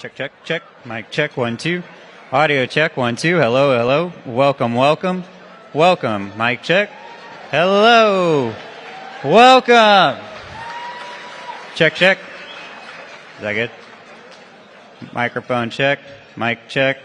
Check, check, check. Mic check, 1, 2. Audio check, 1, 2. Hello, hello. Welcome, welcome. Welcome. Mic check. Hello. Welcome. Check, check. Is that good? Microphone check. Mic check.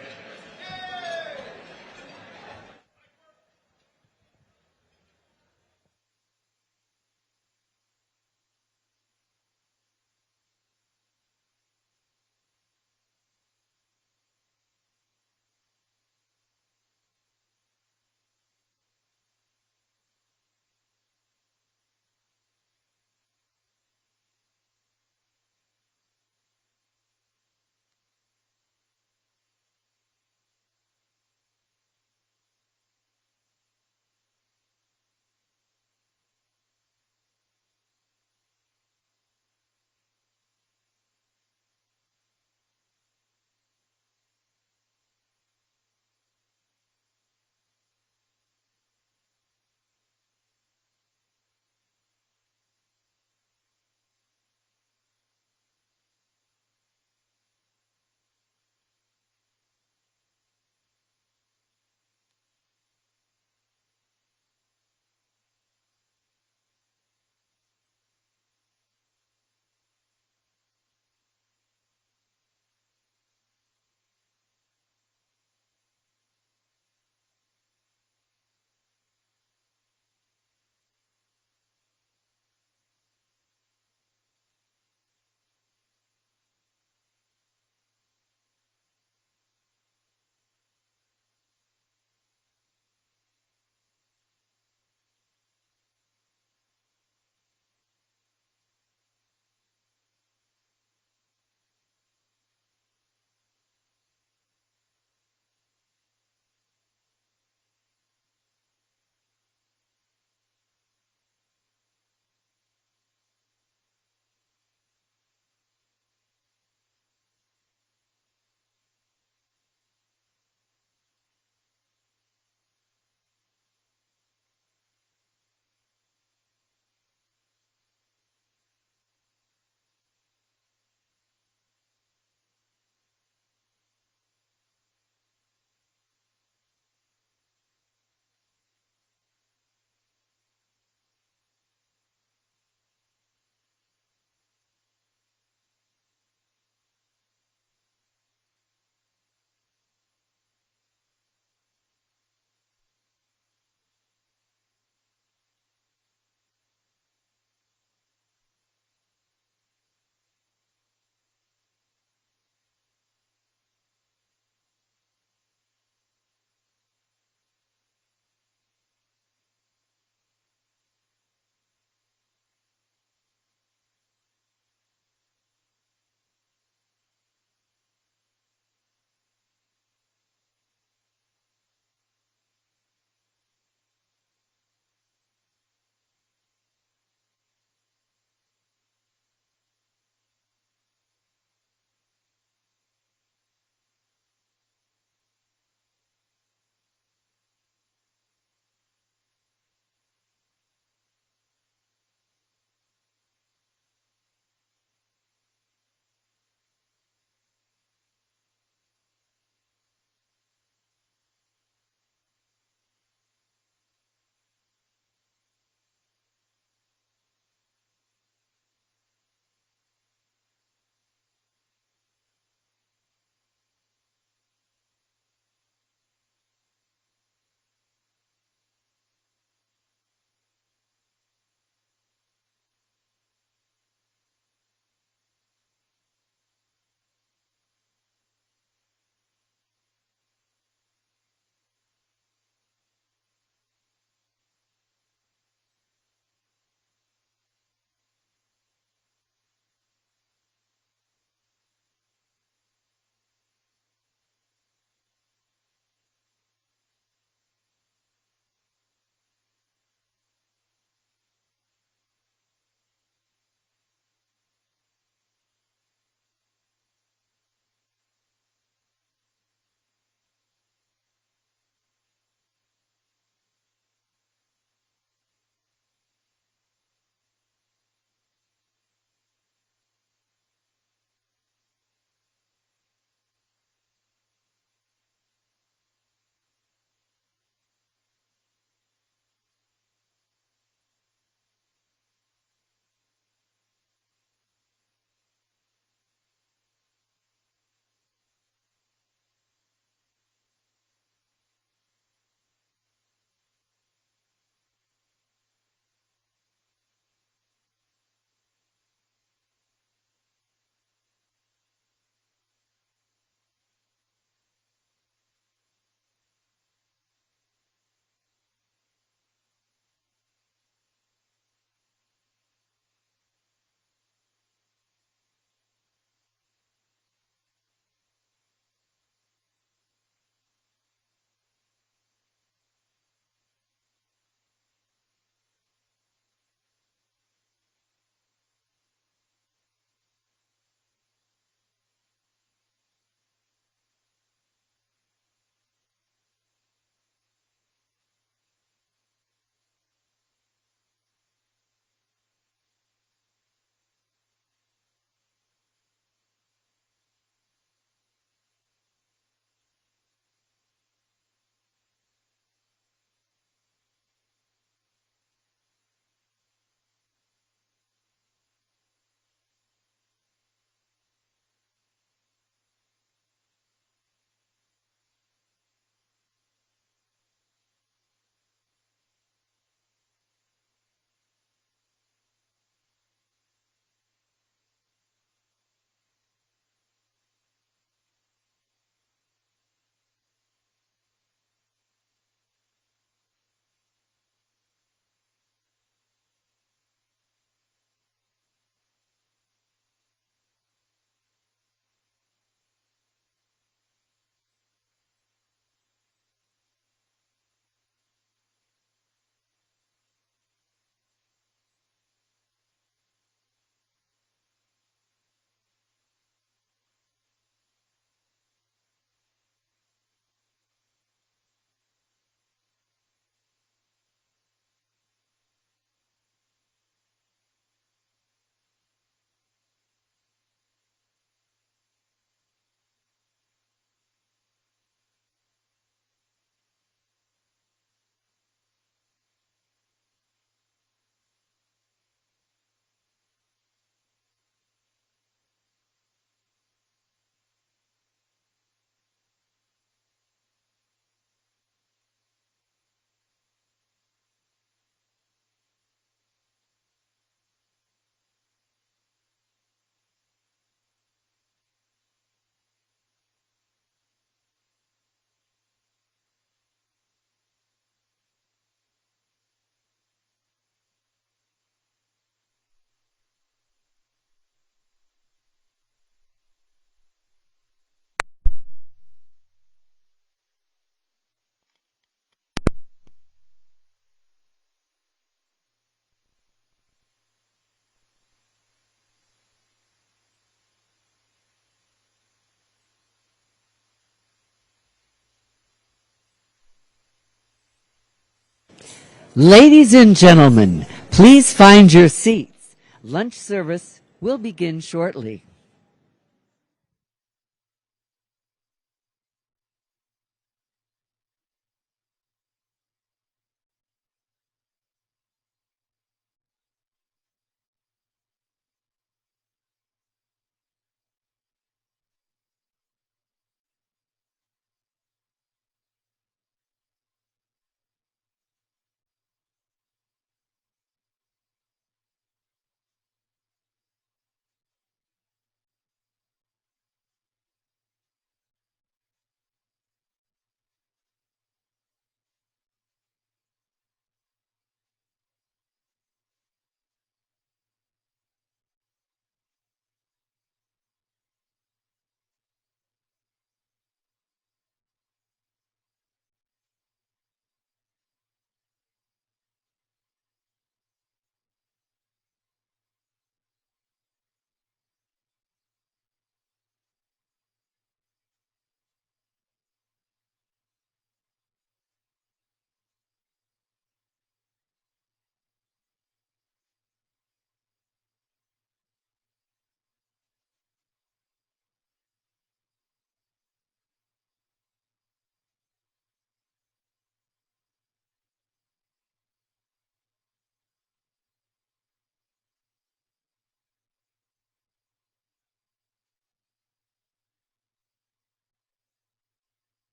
Ladies and gentlemen, please find your seats. Lunch service will begin shortly.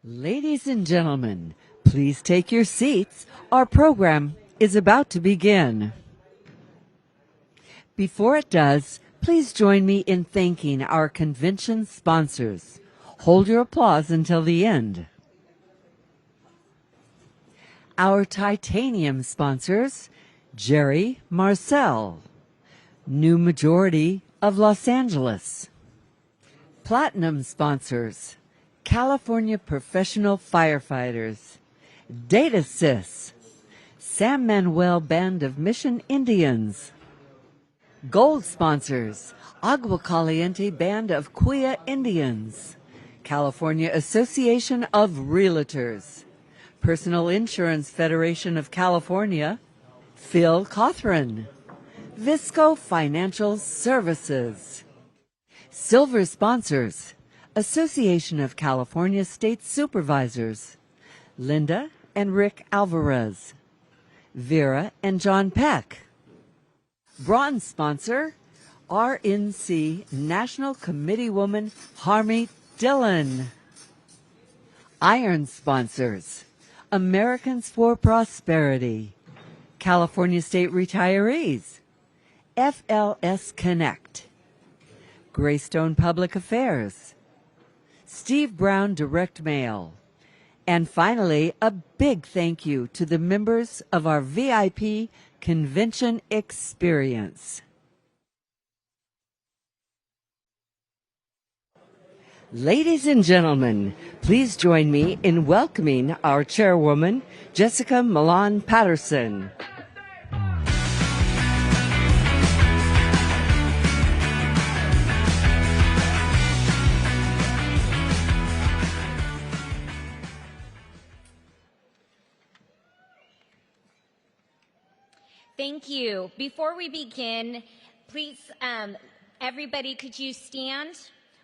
Ladies and gentlemen, please take your seats. Our program is about to begin. Before it does, please join me in thanking our convention sponsors. Hold your applause until the end. Our titanium sponsors, Jerry Marcel, New Majority of Los Angeles. Platinum sponsors, California Professional Firefighters, DataSys, San Manuel Band of Mission Indians. Gold sponsors, Agua Caliente Band of Kuya Indians, California Association of Realtors, Personal Insurance Federation of California, Phil Cothran, Visco Financial Services. Silver sponsors, Association of California State Supervisors, Linda and Rick Alvarez, Vera and John Peck. Bronze sponsor, RNC National Committee Woman Harmy Dillon. Iron sponsors, Americans for Prosperity, California State Retirees, FLS Connect, Greystone Public Affairs, Steve Brown Direct Mail, and finally, a big thank you to the members of our VIP convention experience. Ladies and gentlemen, please join me in welcoming our chairwoman, Jessica Milan Patterson. Thank you. Before we begin, please, everybody, could you stand?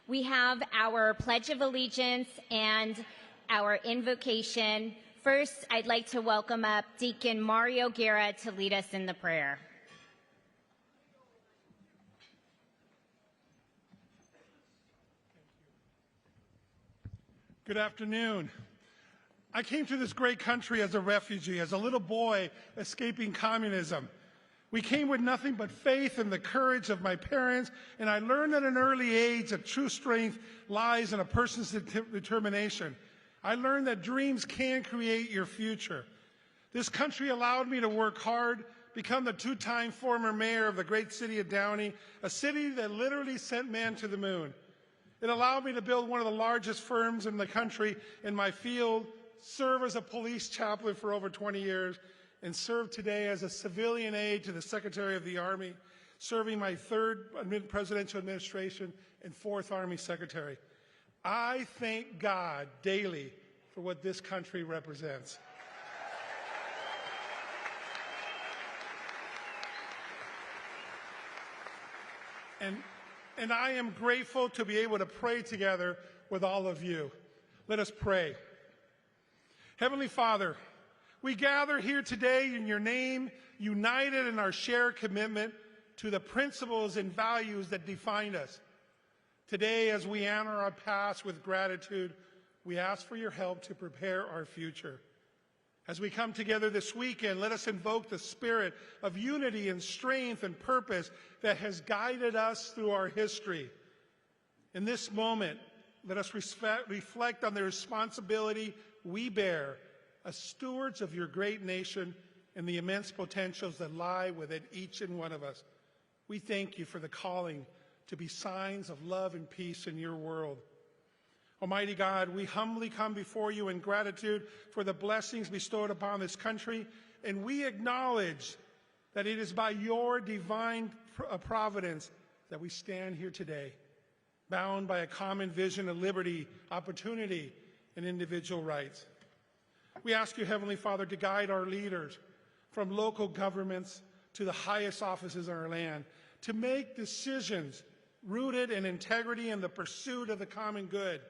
We have our Pledge of Allegiance and our invocation. First, I'd like to welcome up Deacon Mario Guerra to lead us in the prayer. Good afternoon. I came to this great country as a refugee, as a little boy escaping communism. We came with nothing but faith and the courage of my parents, and I learned at an early age that true strength lies in a person's determination. I learned that dreams can create your future. This country allowed me to work hard, become the two-time former mayor of the great city of Downey, a city that literally sent man to the moon. It allowed me to build one of the largest firms in the country in my field, serve as a police chaplain for over 20 years, and serve today as a civilian aide to the Secretary of the Army, serving my third presidential administration and fourth Army Secretary. I thank God daily for what this country represents. And I am grateful to be able to pray together with all of you. Let us pray. Heavenly Father, we gather here today in your name, united in our shared commitment to the principles and values that define us. Today, as we honor our past with gratitude, we ask for your help to prepare our future. As we come together this weekend, let us invoke the spirit of unity and strength and purpose that has guided us through our history. In this moment, let us reflect on the responsibility we bear as stewards of your great nation and the immense potentials that lie within each and one of us. We thank you for the calling to be signs of love and peace in your world. Almighty God, we humbly come before you in gratitude for the blessings bestowed upon this country, and we acknowledge that it is by your divine providence that we stand here today, bound by a common vision of liberty, opportunity, and individual rights. We ask you, Heavenly Father, to guide our leaders from local governments to the highest offices in our land, to make decisions rooted in integrity and the pursuit of the common good.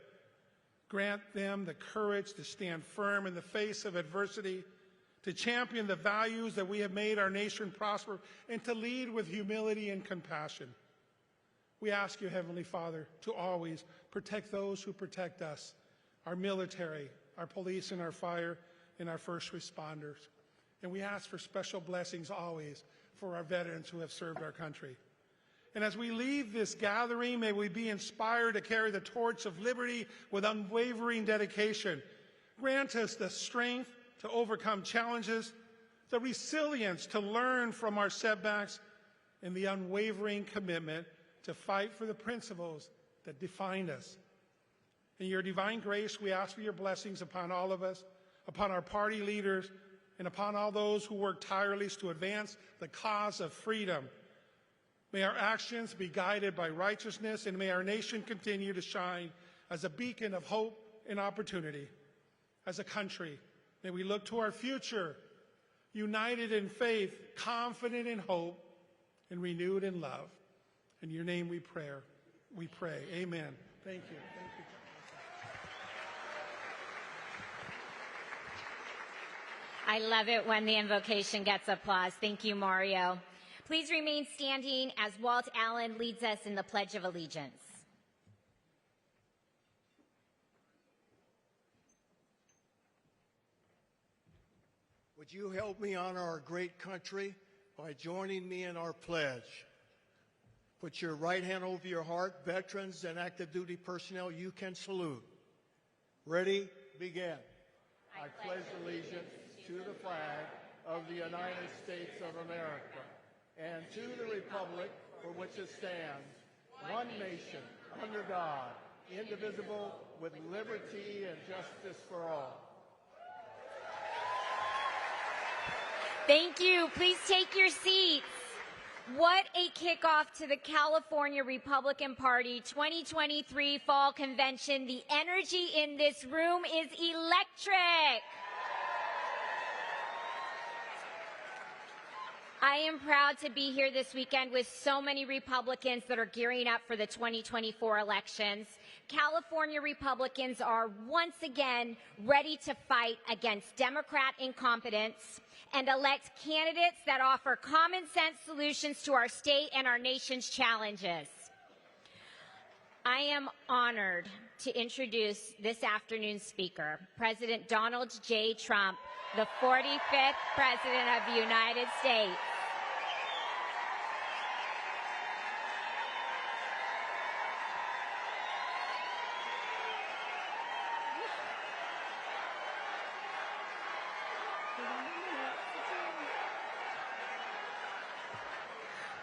Grant them the courage to stand firm in the face of adversity, to champion the values that we have made our nation prosper, and to lead with humility and compassion. We ask you, Heavenly Father, to always protect those who protect us, our military, our police and our fire, and our first responders. And we ask for special blessings always for our veterans who have served our country. And as we leave this gathering, may we be inspired to carry the torch of liberty with unwavering dedication. Grant us the strength to overcome challenges, the resilience to learn from our setbacks, and the unwavering commitment to fight for the principles that define us. In your divine grace, we ask for your blessings upon all of us, upon our party leaders, and upon all those who work tirelessly to advance the cause of freedom. May our actions be guided by righteousness, and may our nation continue to shine as a beacon of hope and opportunity. As a country, may we look to our future, united in faith, confident in hope, and renewed in love. In your name we pray. Amen. Thank you. Thank you. I love it when the invocation gets applause. Thank you, Mario. Please remain standing as Walt Allen leads us in the Pledge of Allegiance. Would you help me honor our great country by joining me in our pledge? Put your right hand over your heart. Veterans and active duty personnel, you can salute. Ready? Begin. I pledge allegiance to the flag of the United States of America and to the republic for which it stands, one nation, under God, indivisible, with liberty and justice for all. Thank you. Please take your seats. What a kickoff to the California Republican Party 2023 Fall Convention. The energy in this room is electric. I am proud to be here this weekend with so many Republicans that are gearing up for the 2024 elections. California Republicans are once again ready to fight against Democrat incompetence and elect candidates that offer common sense solutions to our state and our nation's challenges. I am honored to introduce this afternoon's speaker, President Donald J. Trump, the 45th President of the United States.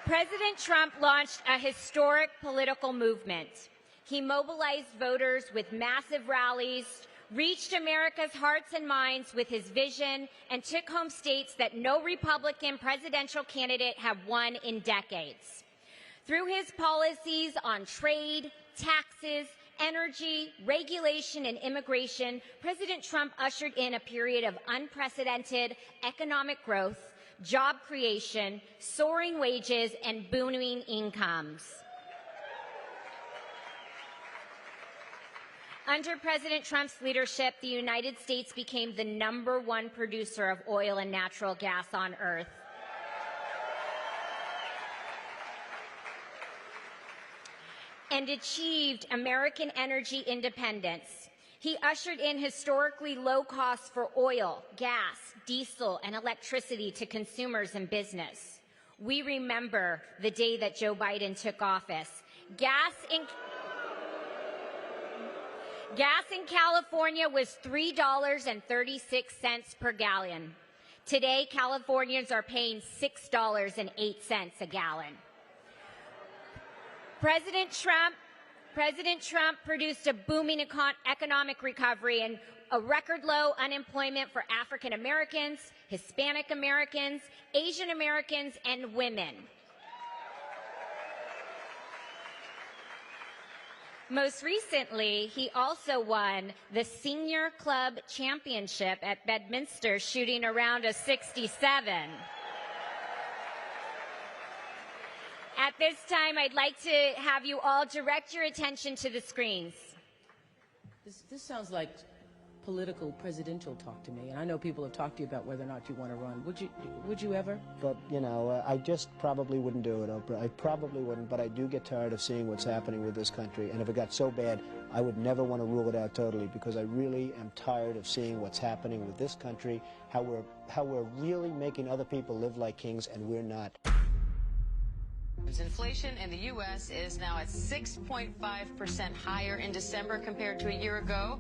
President Trump launched a historic political movement. He mobilized voters with massive rallies, reached America's hearts and minds with his vision, and took home states that no Republican presidential candidate have won in decades. Through his policies on trade, taxes, energy, regulation, and immigration, President Trump ushered in a period of unprecedented economic growth, job creation, soaring wages, and booming incomes. Under President Trump's leadership, the United States became the #1 producer of oil and natural gas on Earth. And achieved American energy independence. He ushered in historically low costs for oil, gas, diesel, and electricity to consumers and business. We remember the day that Joe Biden took office. Gas in California was $3.36 per gallon. Today, Californians are paying $6.08 a gallon. President Trump produced a booming economic recovery and a record low unemployment for African Americans, Hispanic Americans, Asian Americans, and women. Most recently, he also won the Senior Club Championship at Bedminster, shooting around a 67. At this time, I'd like to have you all direct your attention to the screens. This sounds like political presidential talk to me. And I know people have talked to you about whether or not you want to run. Would you ever? But, you know, I just probably wouldn't do it, Oprah. I probably wouldn't, but I do get tired of seeing what's happening with this country. And if it got so bad, I would never want to rule it out totally, because I really am tired of seeing what's happening with this country, how we're really making other people live like kings, and we're not. Inflation in the U.S. is now at 6.5% higher in December compared to a year ago.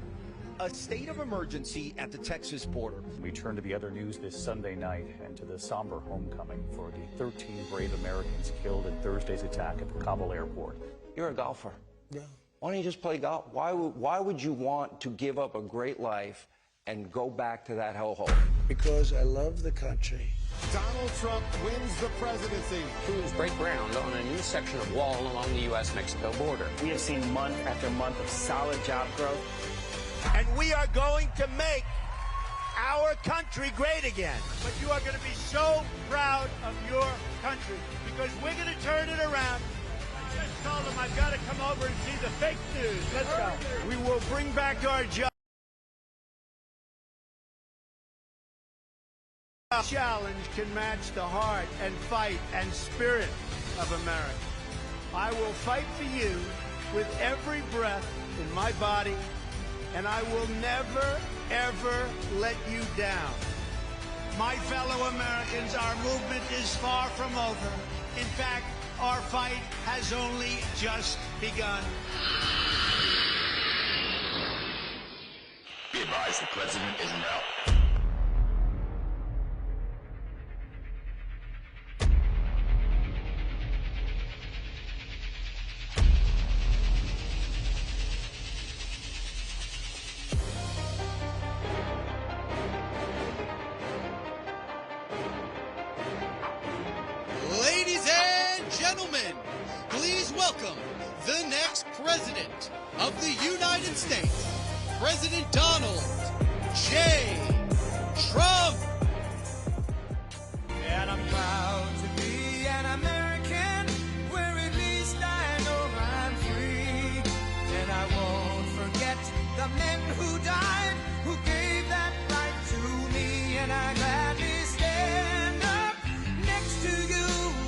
A state of emergency at the Texas border. We turn to the other news this Sunday night and to the somber homecoming for the 13 brave Americans killed in Thursday's attack at the Kabul airport. You're a golfer. Yeah. Why don't you just play golf? Why would you want to give up a great life and go back to that hellhole? Because I love the country. Donald Trump wins the presidency. Crews break ground on a new section of wall along the U.S.-Mexico border. We have seen month after month of solid job growth. And we are going to make our country great again. But you are going to be so proud of your country, because we're going to turn it around. I just told them I've got to come over and see the fake news. Let's go. We will bring back our job. Challenge can match the heart and fight and spirit of America. I will fight for you with every breath in my body, and I will never, ever let you down. My fellow Americans, our movement is far from over. In fact, our fight has only just begun. Be advised, the president is en route. Ladies and gentlemen, please welcome the next president of the United States, President Donald J. Trump. And I'm proud to be an American, where at least I know I'm free. And I won't forget the men who died, who gave that right to me. And I gladly stand up next to you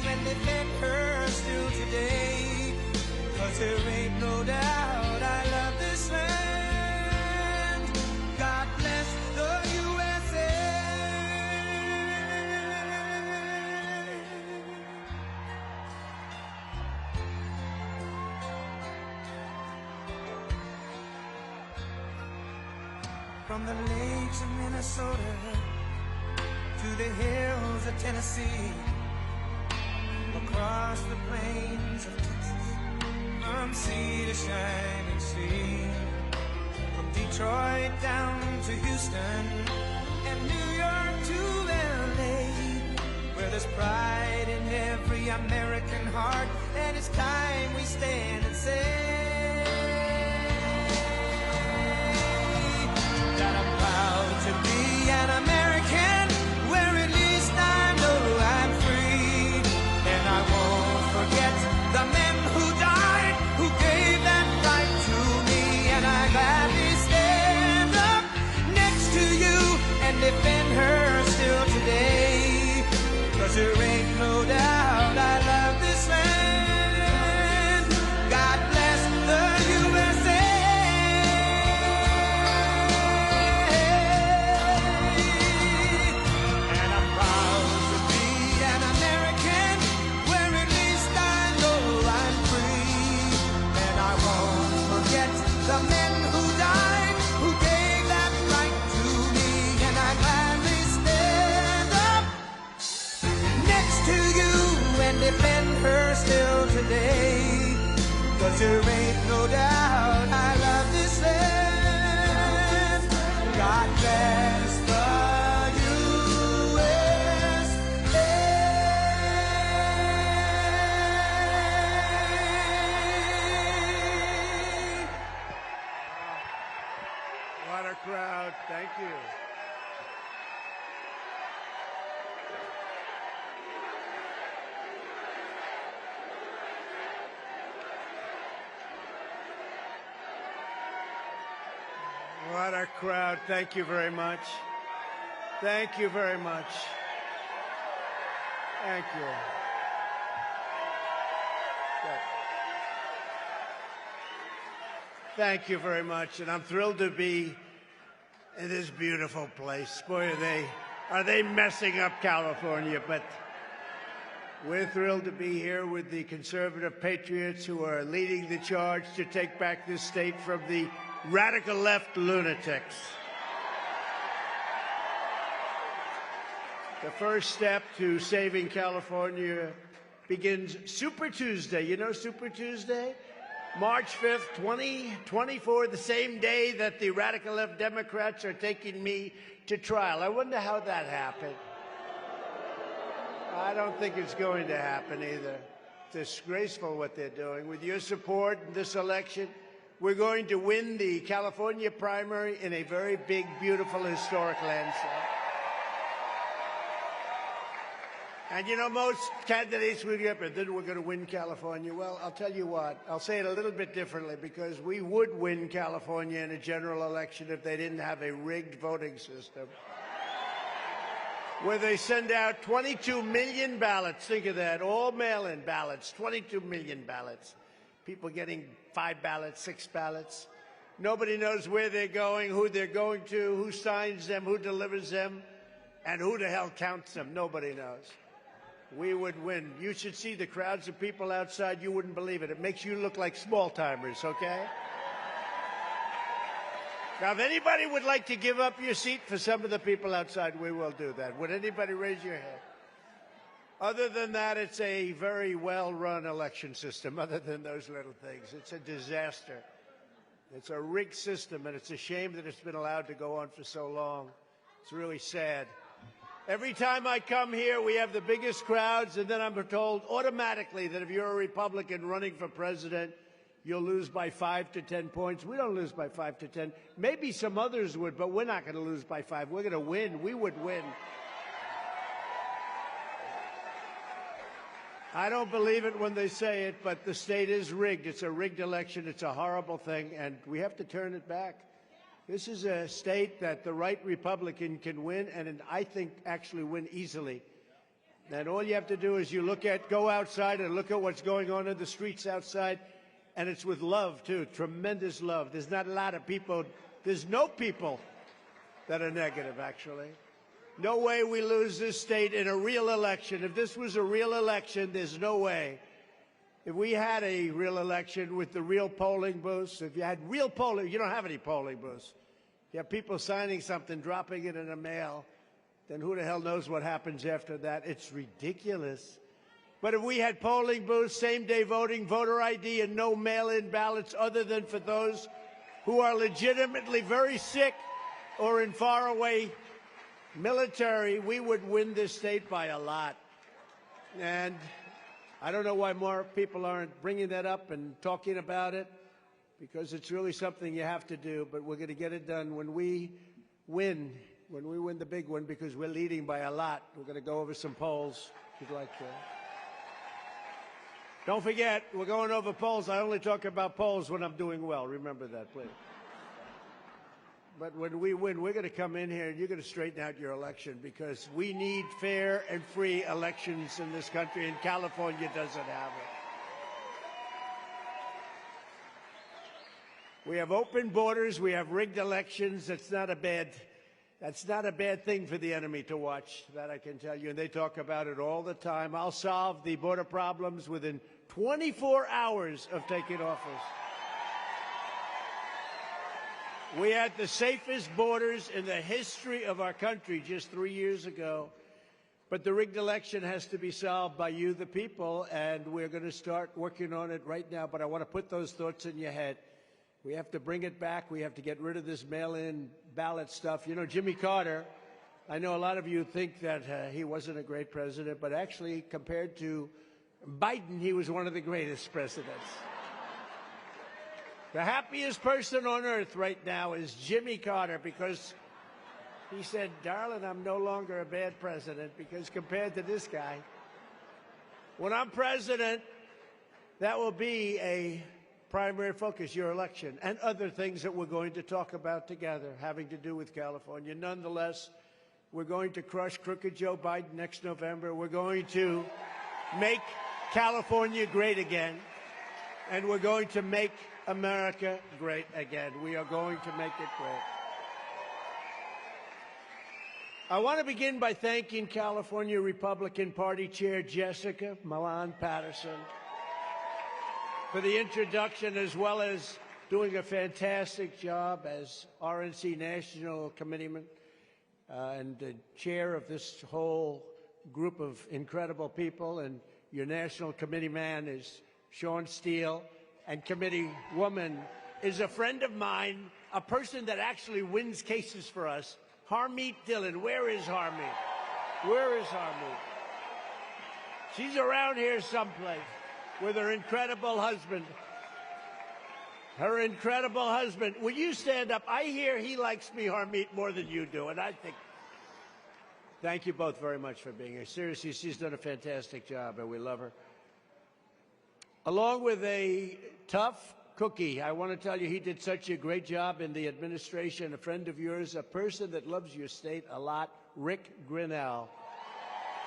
and defend her still today. 'Cause there ain't no doubt I love this land. God bless the USA. From the lakes of Minnesota to the hills of Tennessee, across the plains of Texas, from sea to shining sea, from Detroit down to Houston and New York to LA, where there's pride in every American heart, and it's time we stand and say that I'm proud to be an American, where at least I know I'm free. And I won't forget the men who died, who gave that right to me. And I gladly stand up next to you and defend her still today. 'Cause there ain't no doubt I love this land. God bless the USA. And I'm proud to be an American, where at least I know I'm free. And I won't forget the men who died, who gave that right to me. And I gladly stand up next to you and defend her still today. 'Cause there ain't no doubt I love this land. God bless the USA. What a crowd. Thank you. What a crowd. Thank you very much. Thank you very much. Thank you. Thank you very much. And I'm thrilled to be in this beautiful place. Boy, are they messing up California, but we're thrilled to be here with the conservative patriots who are leading the charge to take back this state from the radical left lunatics. The first step to saving California begins Super Tuesday. You know Super Tuesday? March 5th, 2024, the same day that the radical left Democrats are taking me to trial. I wonder how that happened. I don't think it's going to happen either. It's disgraceful what they're doing. With your support in this election, we're going to win the California primary in a very big, beautiful, historic landslide. And you know, most candidates will get up and then we're going to win California. Well, I'll tell you what, I'll say it a little bit differently, because we would win California in a general election if they didn't have a rigged voting system where they send out 22 million ballots. Think of that, all mail-in ballots, 22 million ballots. People getting 5 ballots, 6 ballots. Nobody knows where they're going, who they're going to, who signs them, who delivers them, and who the hell counts them. Nobody knows. We would win. You should see the crowds of people outside. You wouldn't believe it. It makes you look like small-timers, okay? Now, if anybody would like to give up your seat for some of the people outside, we will do that. Would anybody raise your hand? Other than that, it's a very well-run election system, other than those little things. It's a disaster. It's a rigged system, and it's a shame that it's been allowed to go on for so long. It's really sad. Every time I come here, we have the biggest crowds, and then I'm told automatically that if you're a Republican running for president, you'll lose by 5 to 10 points. We don't lose by 5 to 10. Maybe some others would, but we're not going to lose by 5. We're going to win. We would win. I don't believe it when they say it, but the state is rigged. It's a rigged election. It's a horrible thing, and we have to turn it back. This is a state that the right Republican can win, and I think actually win easily. And all you have to do is go outside and look at what's going on in the streets outside, and it's with love, too, tremendous love. There's not a lot of people, there's no people that are negative, actually. No way we lose this state in a real election. If this was a real election, there's no way. If we had a real election with the real polling booths, if you had real polling, you don't have any polling booths. You have people signing something, dropping it in a mail, then who the hell knows what happens after that? It's ridiculous. But if we had polling booths, same-day voting, voter ID, and no mail-in ballots other than for those who are legitimately very sick or in faraway military, we would win this state by a lot. And I don't know why more people aren't bringing that up and talking about it, because it's really something you have to do, but we're going to get it done when we win the big one, because we're leading by a lot. We're going to go over some polls, if you'd like to. Don't forget, we're going over polls. I only talk about polls when I'm doing well. Remember that, please. But when we win, we're going to come in here and you're going to straighten out your election, because we need fair and free elections in this country, and California doesn't have it. We have open borders. We have rigged elections. That's not a bad thing for the enemy to watch, that I can tell you. And they talk about it all the time. I'll solve the border problems within 24 hours of taking office. We had the safest borders in the history of our country just 3 years ago. But the rigged election has to be solved by you, the people, and we're going to start working on it right now. But I want to put those thoughts in your head. We have to bring it back. We have to get rid of this mail-in ballot stuff. You know, Jimmy Carter, I know a lot of you think that he wasn't a great president, but actually, compared to Biden, he was one of the greatest presidents. The happiest person on earth right now is Jimmy Carter, because he said, darling, I'm no longer a bad president, because compared to this guy, when I'm president, that will be a primary focus, your election, and other things that we're going to talk about together having to do with California. Nonetheless, we're going to crush crooked Joe Biden next November. We're going to make California great again, and we're going to make America great again. We are going to make it great. I want to begin by thanking California Republican Party Chair Jessica Milan Patterson for the introduction, as well as doing a fantastic job as RNC National Committeeman and the chair of this whole group of incredible people. And your National Committee man is Sean Steele, and Committee woman is a friend of mine, a person that actually wins cases for us, Harmeet Dillon. Where is Harmeet? Where is Harmeet? She's around here someplace with her incredible husband. Her incredible husband. Will you stand up? I hear he likes me, Harmeet, more than you do, and I think... Thank you both very much for being here. Seriously, she's done a fantastic job, and we love her. Along with a tough cookie, I want to tell you he did such a great job in the administration. A friend of yours, a person that loves your state a lot, Rick Grinnell.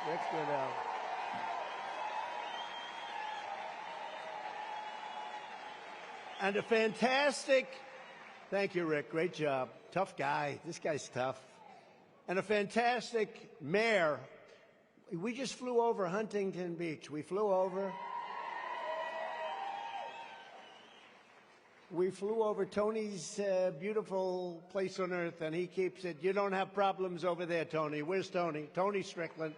Rick Grinnell. And a fantastic, thank you, Rick, great job. Tough guy. This guy's tough. And a fantastic mayor. We just flew over Huntington Beach. We flew over Tony's beautiful place on earth, and he keeps it. You don't have problems over there, Tony. Where's Tony? Tony Strickland.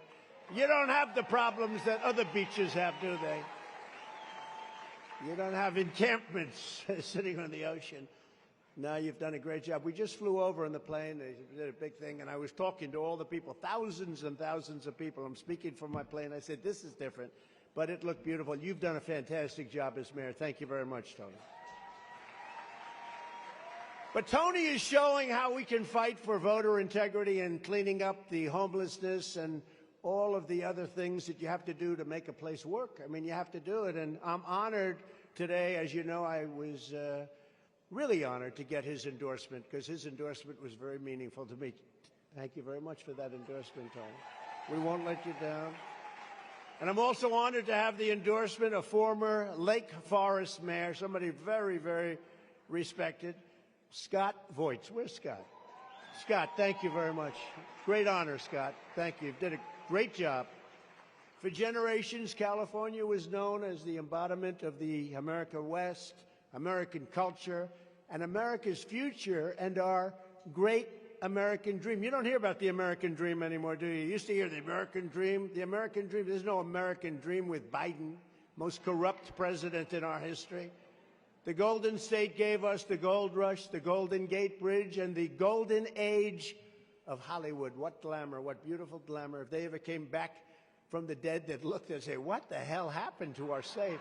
You don't have the problems that other beaches have, do they? You don't have encampments sitting on the ocean. No, you've done a great job. We just flew over in the plane. They did a big thing, and I was talking to all the people, thousands and thousands of people. I'm speaking from my plane. I said, this is different, but it looked beautiful. You've done a fantastic job as mayor. Thank you very much, Tony. But Tony is showing how we can fight for voter integrity and cleaning up the homelessness and all of the other things that you have to do to make a place work. I mean, you have to do it. And I'm honored today. As you know, I was really honored to get his endorsement, because his endorsement was very meaningful to me. Thank you very much for that endorsement, Tony. We won't let you down. And I'm also honored to have the endorsement of former Lake Forest Mayor, somebody very, very respected, Scott Voigt. Where's Scott? Scott, thank you very much. Great honor, Scott. Thank you. You did a great job. For generations, California was known as the embodiment of the America West, American culture, and America's future, and our great American dream. You don't hear about the American dream anymore, do you? You used to hear the American dream. The American dream, there's no American dream with Biden, most corrupt president in our history. The Golden State gave us the gold rush, the Golden Gate Bridge, and the golden age of Hollywood. What glamour, what beautiful glamour. If they ever came back from the dead, they'd look and say, what the hell happened to our state?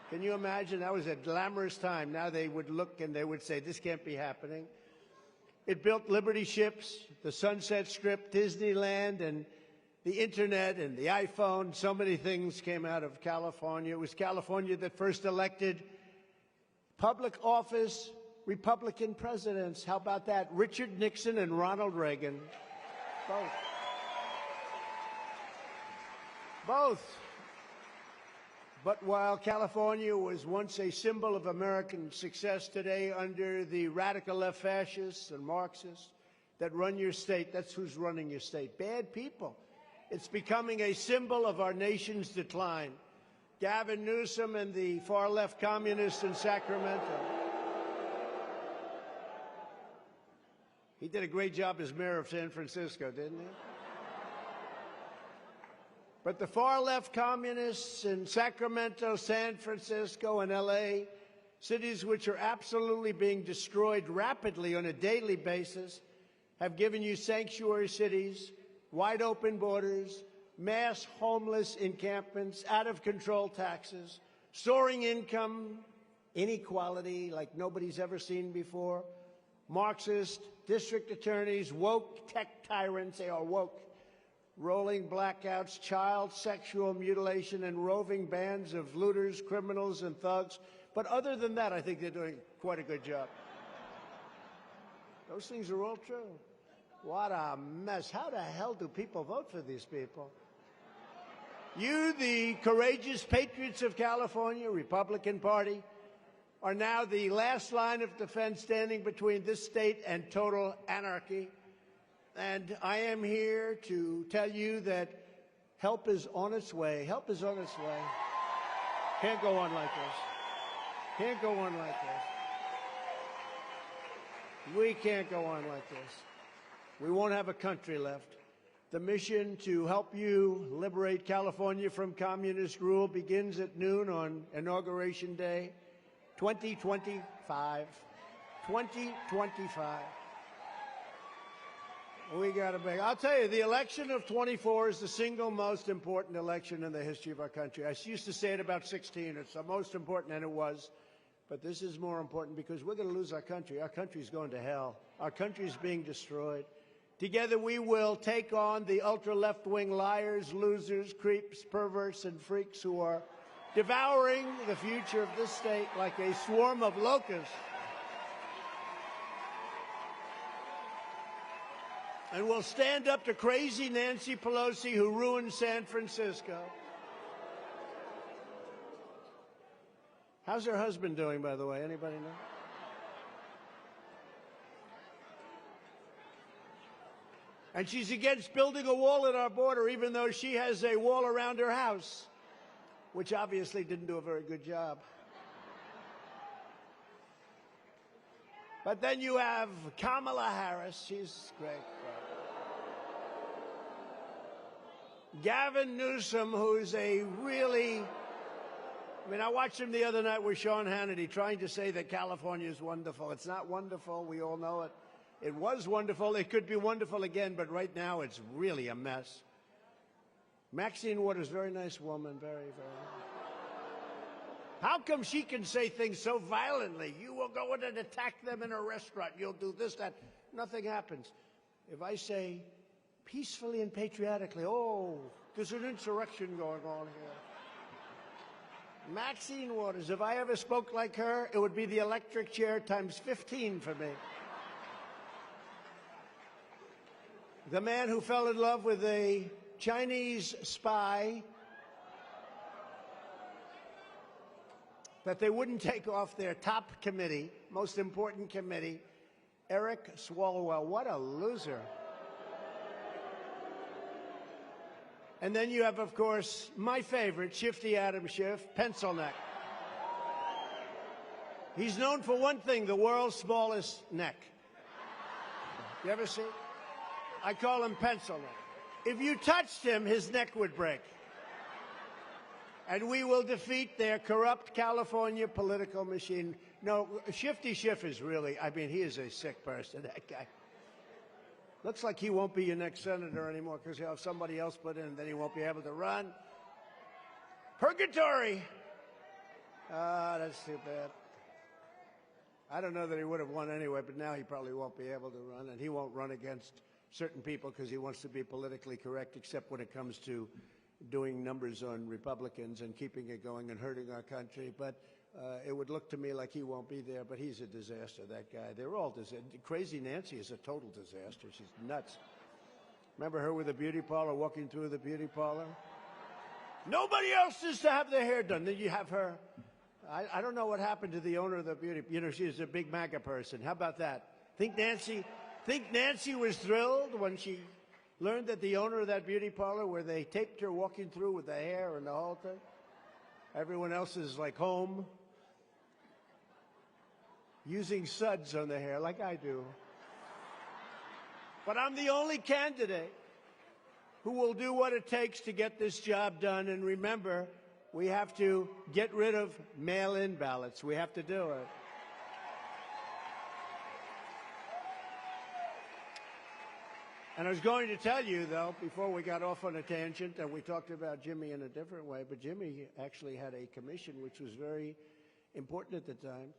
Can you imagine? That was a glamorous time. Now they would look and they would say, this can't be happening. It built Liberty ships, the Sunset Strip, Disneyland, and the internet and the iPhone. So many things came out of California. It was California that first elected public office Republican presidents. How about that? Richard Nixon and Ronald Reagan. Both. But while California was once a symbol of American success, today under the radical left fascists and Marxists that run your state, that's who's running your state. Bad people. It's becoming a symbol of our nation's decline. Gavin Newsom and the far-left communists in Sacramento. He did a great job as mayor of San Francisco, didn't he? But the far-left communists in Sacramento, San Francisco, and L.A., cities which are absolutely being destroyed rapidly on a daily basis, have given you sanctuary cities, wide-open borders, mass homeless encampments, out-of-control taxes, soaring income, inequality like nobody's ever seen before, Marxist district attorneys, woke tech tyrants, they are woke, rolling blackouts, child sexual mutilation, and roving bands of looters, criminals, and thugs But other than that, I think they're doing quite a good job. Those things are all true. What a mess. How the hell do people vote for these people? You, the courageous patriots of California, Republican Party, are now the last line of defense standing between this state and total anarchy. And I am here to tell you that help is on its way. Help is on its way. Can't go on like this. Can't go on like this. We can't go on like this. We won't have a country left. The mission to help you liberate California from communist rule begins at noon on Inauguration Day, 2025. 2025. We got to make. I'll tell you, the election of 24 is the single most important election in the history of our country. I used to say it about 16. It's the most important, and it was. But this is more important because we're going to lose our country. Our country's going to hell. Our country's being destroyed. Together we will take on the ultra-left-wing liars, losers, creeps, perverts, and freaks who are devouring the future of this state like a swarm of locusts. And we'll stand up to crazy Nancy Pelosi who ruined San Francisco. How's her husband doing, by the way? Anybody know? And she's against building a wall at our border, even though she has a wall around her house, which obviously didn't do a very good job. But then you have Kamala Harris. She's great. Gavin Newsom, who's a really... I mean, I watched him the other night with Sean Hannity trying to say that California is wonderful. It's not wonderful. We all know it. It was wonderful. It could be wonderful again, but right now it's really a mess. Maxine Waters, very nice woman, very, very. How come she can say things so violently? You will go in and attack them in a restaurant. You'll do this, that. Nothing happens. If I say peacefully and patriotically, oh, there's an insurrection going on here. Maxine Waters, if I ever spoke like her, it would be the electric chair times 15 for me. The man who fell in love with a Chinese spy that they wouldn't take off their top committee, most important committee, Eric Swalwell. What a loser. And then you have, of course, my favorite, Shifty Adam Schiff, Pencil Neck. He's known for one thing, the world's smallest neck. You ever see? I call him Pencil Neck. If you touched him, his neck would break. And we will defeat their corrupt California political machine. No, Shifty Schiff is really, I mean, he is a sick person, that guy. Looks like he won't be your next senator anymore because he'll have somebody else put in and then he won't be able to run. Purgatory! Ah, that's too bad. I don't know that he would have won anyway, but now he probably won't be able to run, and he won't run against certain people because he wants to be politically correct, except when it comes to doing numbers on Republicans and keeping it going and hurting our country. But it would look to me like he won't be there, but he's a disaster, that guy. They're all disaster. Crazy Nancy is a total disaster. She's nuts. Remember her with the beauty parlor, walking through the beauty parlor? Nobody else is to have their hair done. Then you have her. I don't know what happened to the owner of the beauty. You know, she's a big MAGA person. How about that? Think Nancy was thrilled when she learned that the owner of that beauty parlor, where they taped her walking through with the hair and the whole thing, everyone else is like home, using suds on the hair like I do. But I'm the only candidate who will do what it takes to get this job done. And remember, we have to get rid of mail-in ballots. We have to do it. And I was going to tell you, though, before we got off on a tangent, and we talked about Jimmy in a different way, but Jimmy actually had a commission which was very important at the time.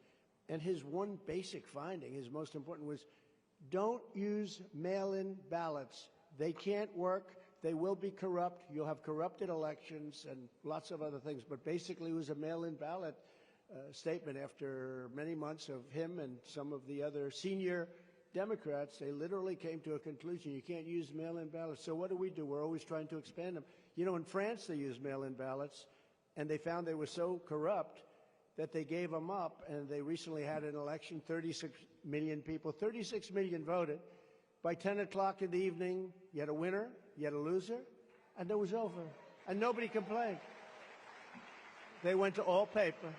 And his one basic finding, his most important, was don't use mail-in ballots. They can't work. They will be corrupt. You'll have corrupted elections and lots of other things. But basically, it was a mail-in ballot statement after many months of him and some of the other senior Democrats. They literally came to a conclusion. You can't use mail-in ballots. So what do? We're always trying to expand them. You know, in France, they use mail-in ballots, and they found they were so corrupt that they gave them up, and they recently had an election, 36 million people, 36 million voted. By 10 o'clock in the evening, you had a winner, you had a loser, and it was over. And nobody complained. They went to all paper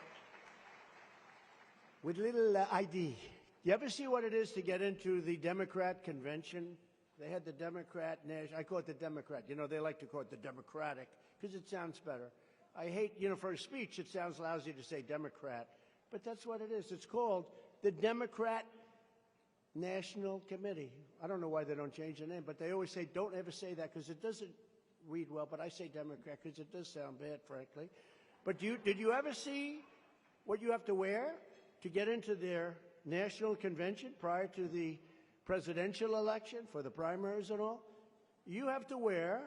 with little ID. You ever see what it is to get into the Democrat convention? They had the Democrat, I call it the Democrat. You know, they like to call it the Democratic because it sounds better. I hate, you know, for a speech, it sounds lousy to say Democrat, but that's what it is. It's called the Democrat National Committee. I don't know why they don't change the name, but they always say, don't ever say that because it doesn't read well, but I say Democrat because it does sound bad, frankly. But did you ever see what you have to wear to get into their national convention prior to the presidential election for the primaries and all? You have to wear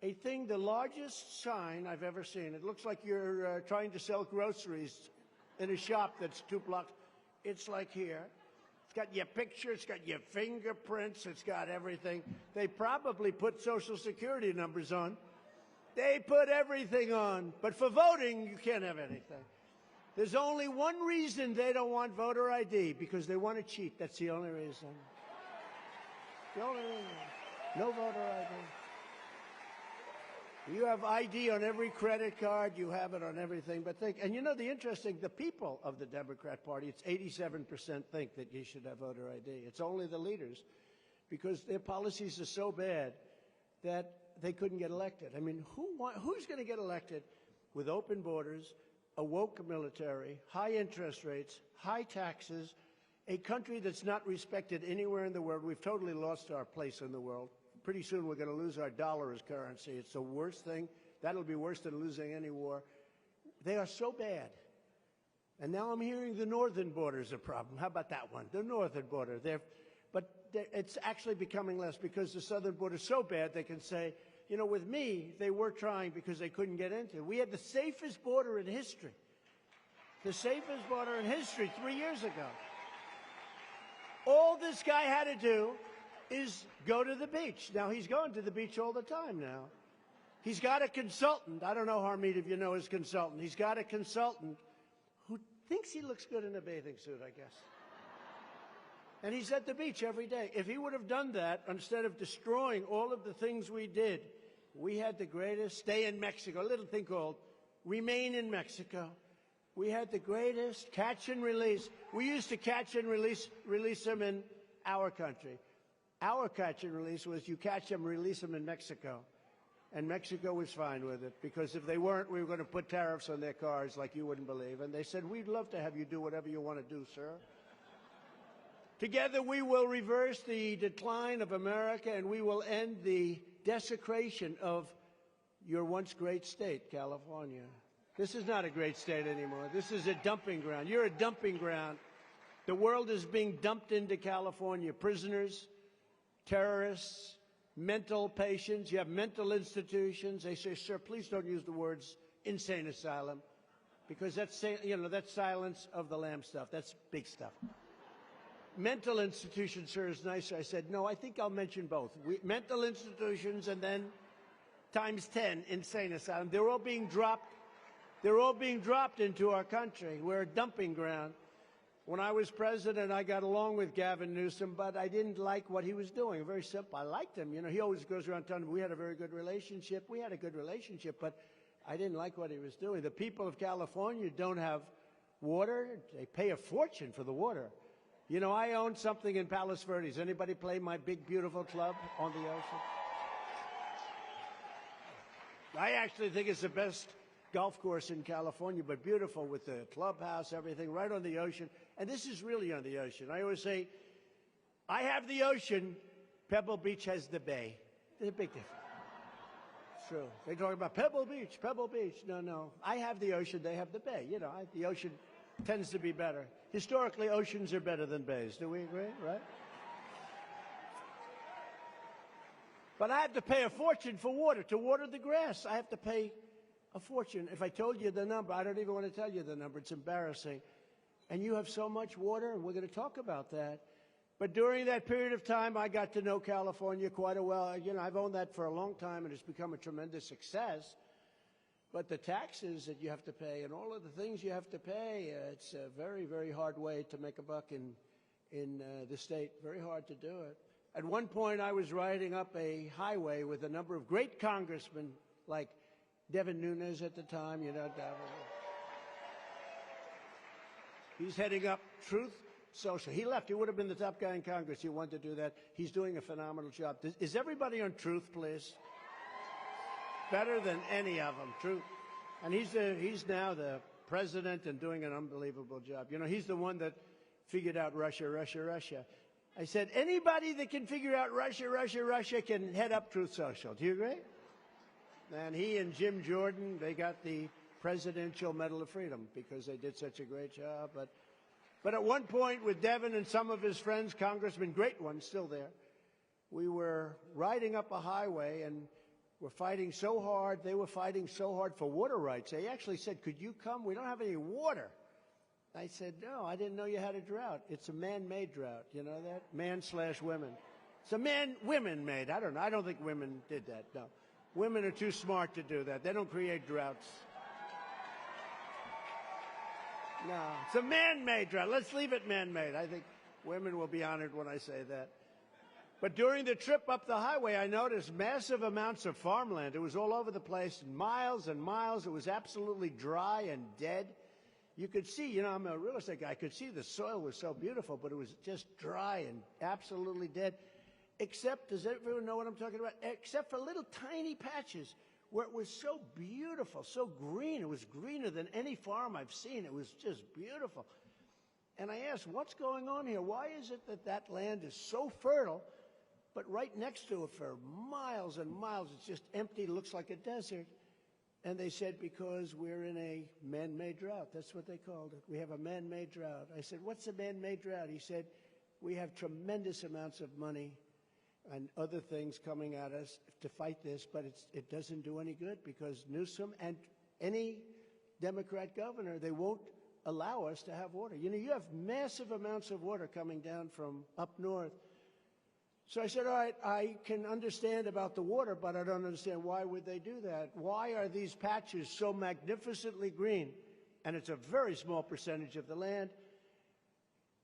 a thing, the largest sign I've ever seen. It looks like you're trying to sell groceries in a shop that's 2 blocks. It's like here. It's got your picture, it's got your fingerprints, it's got everything. They probably put Social Security numbers on. They put everything on. But for voting, you can't have anything. There's only one reason they don't want voter ID, because they want to cheat. That's the only reason. The only reason. No voter ID. You have ID on every credit card. You have it on everything. But and you know the people of the Democrat Party, it's 87% think that you should have voter ID. It's only the leaders, because their policies are so bad that they couldn't get elected. I mean, who's going to get elected with open borders, a woke military, high interest rates, high taxes, a country that's not respected anywhere in the world? We've totally lost our place in the world. Pretty soon we're going to lose our dollar as currency. It's the worst thing. That'll be worse than losing any war. They are so bad. And now I'm hearing the northern border is a problem. How about that one? The northern border. It's actually becoming less, because the southern border is so bad they can say, you know, with me, they were trying because they couldn't get into it. We had the safest border in history. The safest border in history 3 years ago. All this guy had to do is go to the beach. Now, he's going to the beach all the time now. He's got a consultant. I don't know, Harmeet, if you know his consultant. He's got a consultant who thinks he looks good in a bathing suit, I guess. And he's at the beach every day. If he would have done that, instead of destroying all of the things we did, we had the greatest stay in Mexico, a little thing called remain in Mexico. We had the greatest catch and release. We used to catch and release them in our country. Our catch and release was you catch them, release them in Mexico. And Mexico was fine with it, because if they weren't, we were going to put tariffs on their cars like you wouldn't believe. And they said, we'd love to have you do whatever you want to do, sir. Together we will reverse the decline of America, and we will end the desecration of your once great state, California. This is not a great state anymore. This is a dumping ground. You're a dumping ground. The world is being dumped into California. Prisoners, terrorists, mental patients. You have mental institutions. They say, sir, please don't use the words insane asylum, because that's, you know, that's Silence of the Lambs stuff. That's big stuff. Mental institutions, sir, is nicer. I said, no, I think I'll mention both. Mental institutions, and then times 10, insane asylum. They're all being dropped. They're all being dropped into our country. We're a dumping ground. When I was president, I got along with Gavin Newsom, but I didn't like what he was doing. Very simple. I liked him. You know, he always goes around telling me we had a very good relationship. We had a good relationship, but I didn't like what he was doing. The people of California don't have water. They pay a fortune for the water. You know, I own something in Palos Verdes. Anybody play my big, beautiful club on the ocean? I actually think it's the best golf course in California, but beautiful, with the clubhouse, everything, right on the ocean. And this is really on the ocean. I always say, I have the ocean, Pebble Beach has the bay. There's a big difference. It's true. They talk about Pebble Beach, Pebble Beach. No, no. I have the ocean, they have the bay. You know, the ocean tends to be better. Historically, oceans are better than bays. Do we agree, right? But I have to pay a fortune for water, to water the grass. I have to pay a fortune. If I told you the number, I don't even want to tell you the number. It's embarrassing. And you have so much water, and we're going to talk about that. But during that period of time, I got to know California quite a well. You know, I've owned that for a long time, and it's become a tremendous success. But the taxes that you have to pay and all of the things you have to pay, it's a very, very hard way to make a buck in the state. Very hard to do it. At one point, I was riding up a highway with a number of great congressmen, like Devin Nunes at the time, you know. He's heading up Truth Social. He left. He would have been the top guy in Congress. He wanted to do that. He's doing a phenomenal job. Is everybody on Truth, please? Better than any of them, Truth. And he's now the president and doing an unbelievable job. You know, he's the one that figured out Russia. I said, anybody that can figure out Russia can head up Truth Social. Do you agree? And he and Jim Jordan, they got the Presidential Medal of Freedom because they did such a great job. But at one point with Devin and some of his friends, congressmen, great ones, still there, we were riding up a highway and we're fighting so hard. They were fighting so hard for water rights. They actually said, could you come? We don't have any water. I said, no, I didn't know you had a drought. It's a man-made drought. You know that? Man/women. It's a women-made. I don't know. I don't think women did that, no. Women are too smart to do that. They don't create droughts. No, it's a man-made drought. Let's leave it man-made. I think women will be honored when I say that. But during the trip up the highway, I noticed massive amounts of farmland. It was all over the place, miles and miles. It was absolutely dry and dead. You could see, you know, I'm a real estate guy. I could see the soil was so beautiful, but it was just dry and absolutely dead. Except, does everyone know what I'm talking about? Except for little tiny patches where it was so beautiful, so green. It was greener than any farm I've seen. It was just beautiful. And I asked, what's going on here? Why is it that that land is so fertile, but right next to it for miles and miles, it's just empty, looks like a desert? And they said, because we're in a man-made drought. That's what they called it. We have a man-made drought. I said, what's a man-made drought? He said, we have tremendous amounts of money and other things coming at us to fight this, but it doesn't do any good because Newsom and any Democrat governor, they won't allow us to have water. You know, you have massive amounts of water coming down from up north. So I said, all right, I can understand about the water, but I don't understand why would they do that? Why are these patches so magnificently green? And it's a very small percentage of the land.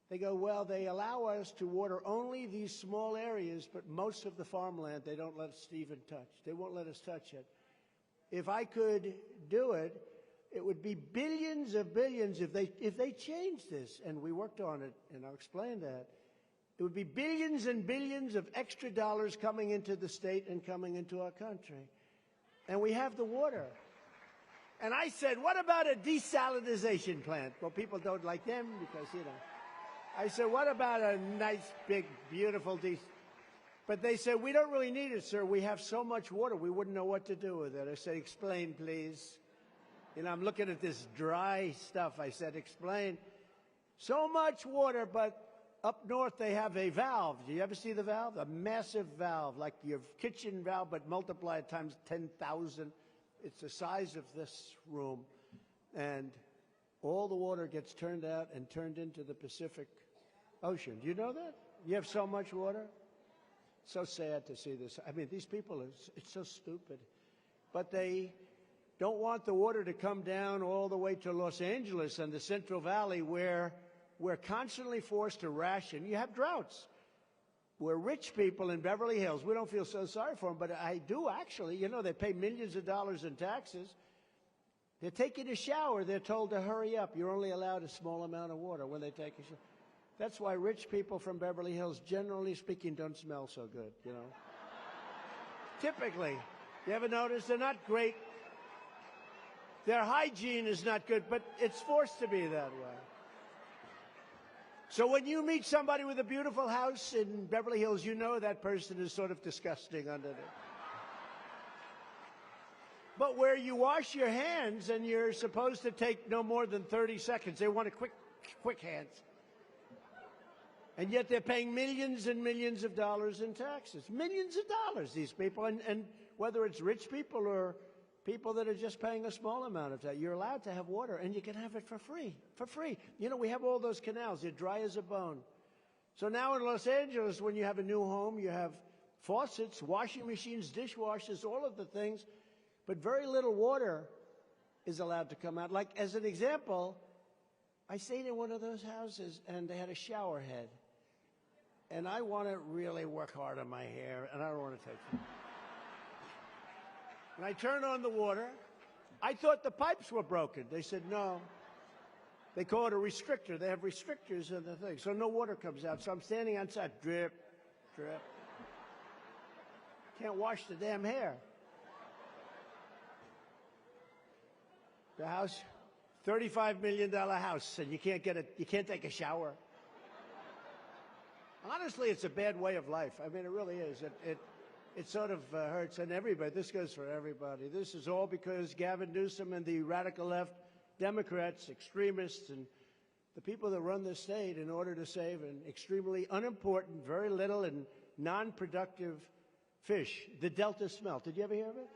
They go, well, they allow us to water only these small areas, but most of the farmland they don't let us even touch. They won't let us touch it. If I could do it, it would be billions of billions if they changed this. And we worked on it, and I'll explain that. It would be billions and billions of extra dollars coming into the state and coming into our country. And we have the water. And I said, what about a desalinization plant? Well, people don't like them because, you know. I said, what about a nice, big, beautiful But they said, we don't really need it, sir. We have so much water, we wouldn't know what to do with it. I said, explain, please. You know, I'm looking at this dry stuff. I said, explain. So much water, but up north they have a valve. Do you ever see the valve? A massive valve, like your kitchen valve, but multiplied times 10,000. It's the size of this room. And all the water gets turned out and turned into the Pacific Ocean. Do you know that? You have so much water? So sad to see this. I mean, these people, it's so stupid. But they don't want the water to come down all the way to Los Angeles and the Central Valley where we're constantly forced to ration. You have droughts. We're rich people in Beverly Hills. We don't feel so sorry for them, but I do actually. You know, they pay millions of dollars in taxes. They're taking a shower. They're told to hurry up. You're only allowed a small amount of water when they take a shower. That's why rich people from Beverly Hills, generally speaking, don't smell so good, you know. Typically. You ever notice? They're not great. Their hygiene is not good, but it's forced to be that way. So when you meet somebody with a beautiful house in Beverly Hills, you know that person is sort of disgusting under there. But where you wash your hands and you're supposed to take no more than 30 seconds, they want a quick hands. And yet they're paying millions and millions of dollars in taxes. Millions of dollars, these people. And whether it's rich people or people that are just paying a small amount of that. You're allowed to have water, and you can have it for free, for free. You know, we have all those canals. They're dry as a bone. So now in Los Angeles, when you have a new home, you have faucets, washing machines, dishwashers, all of the things, but very little water is allowed to come out. Like, as an example, I stayed in one of those houses, and they had a shower head. And I want to really work hard on my hair, and I don't want to touch it. And I turned on the water. I thought the pipes were broken. They said, no. They call it a restrictor. They have restrictors in the thing, so no water comes out. So I'm standing outside, drip, drip. Can't wash the damn hair. The house, $35 million house, and you can't take a shower. Honestly, it's a bad way of life. I mean, it really is. It sort of hurts, and everybody. This goes for everybody. This is all because Gavin Newsom and the radical left Democrats, extremists, and the people that run this state in order to save an extremely unimportant, very little and non-productive fish, the Delta smelt. Did you ever hear of it?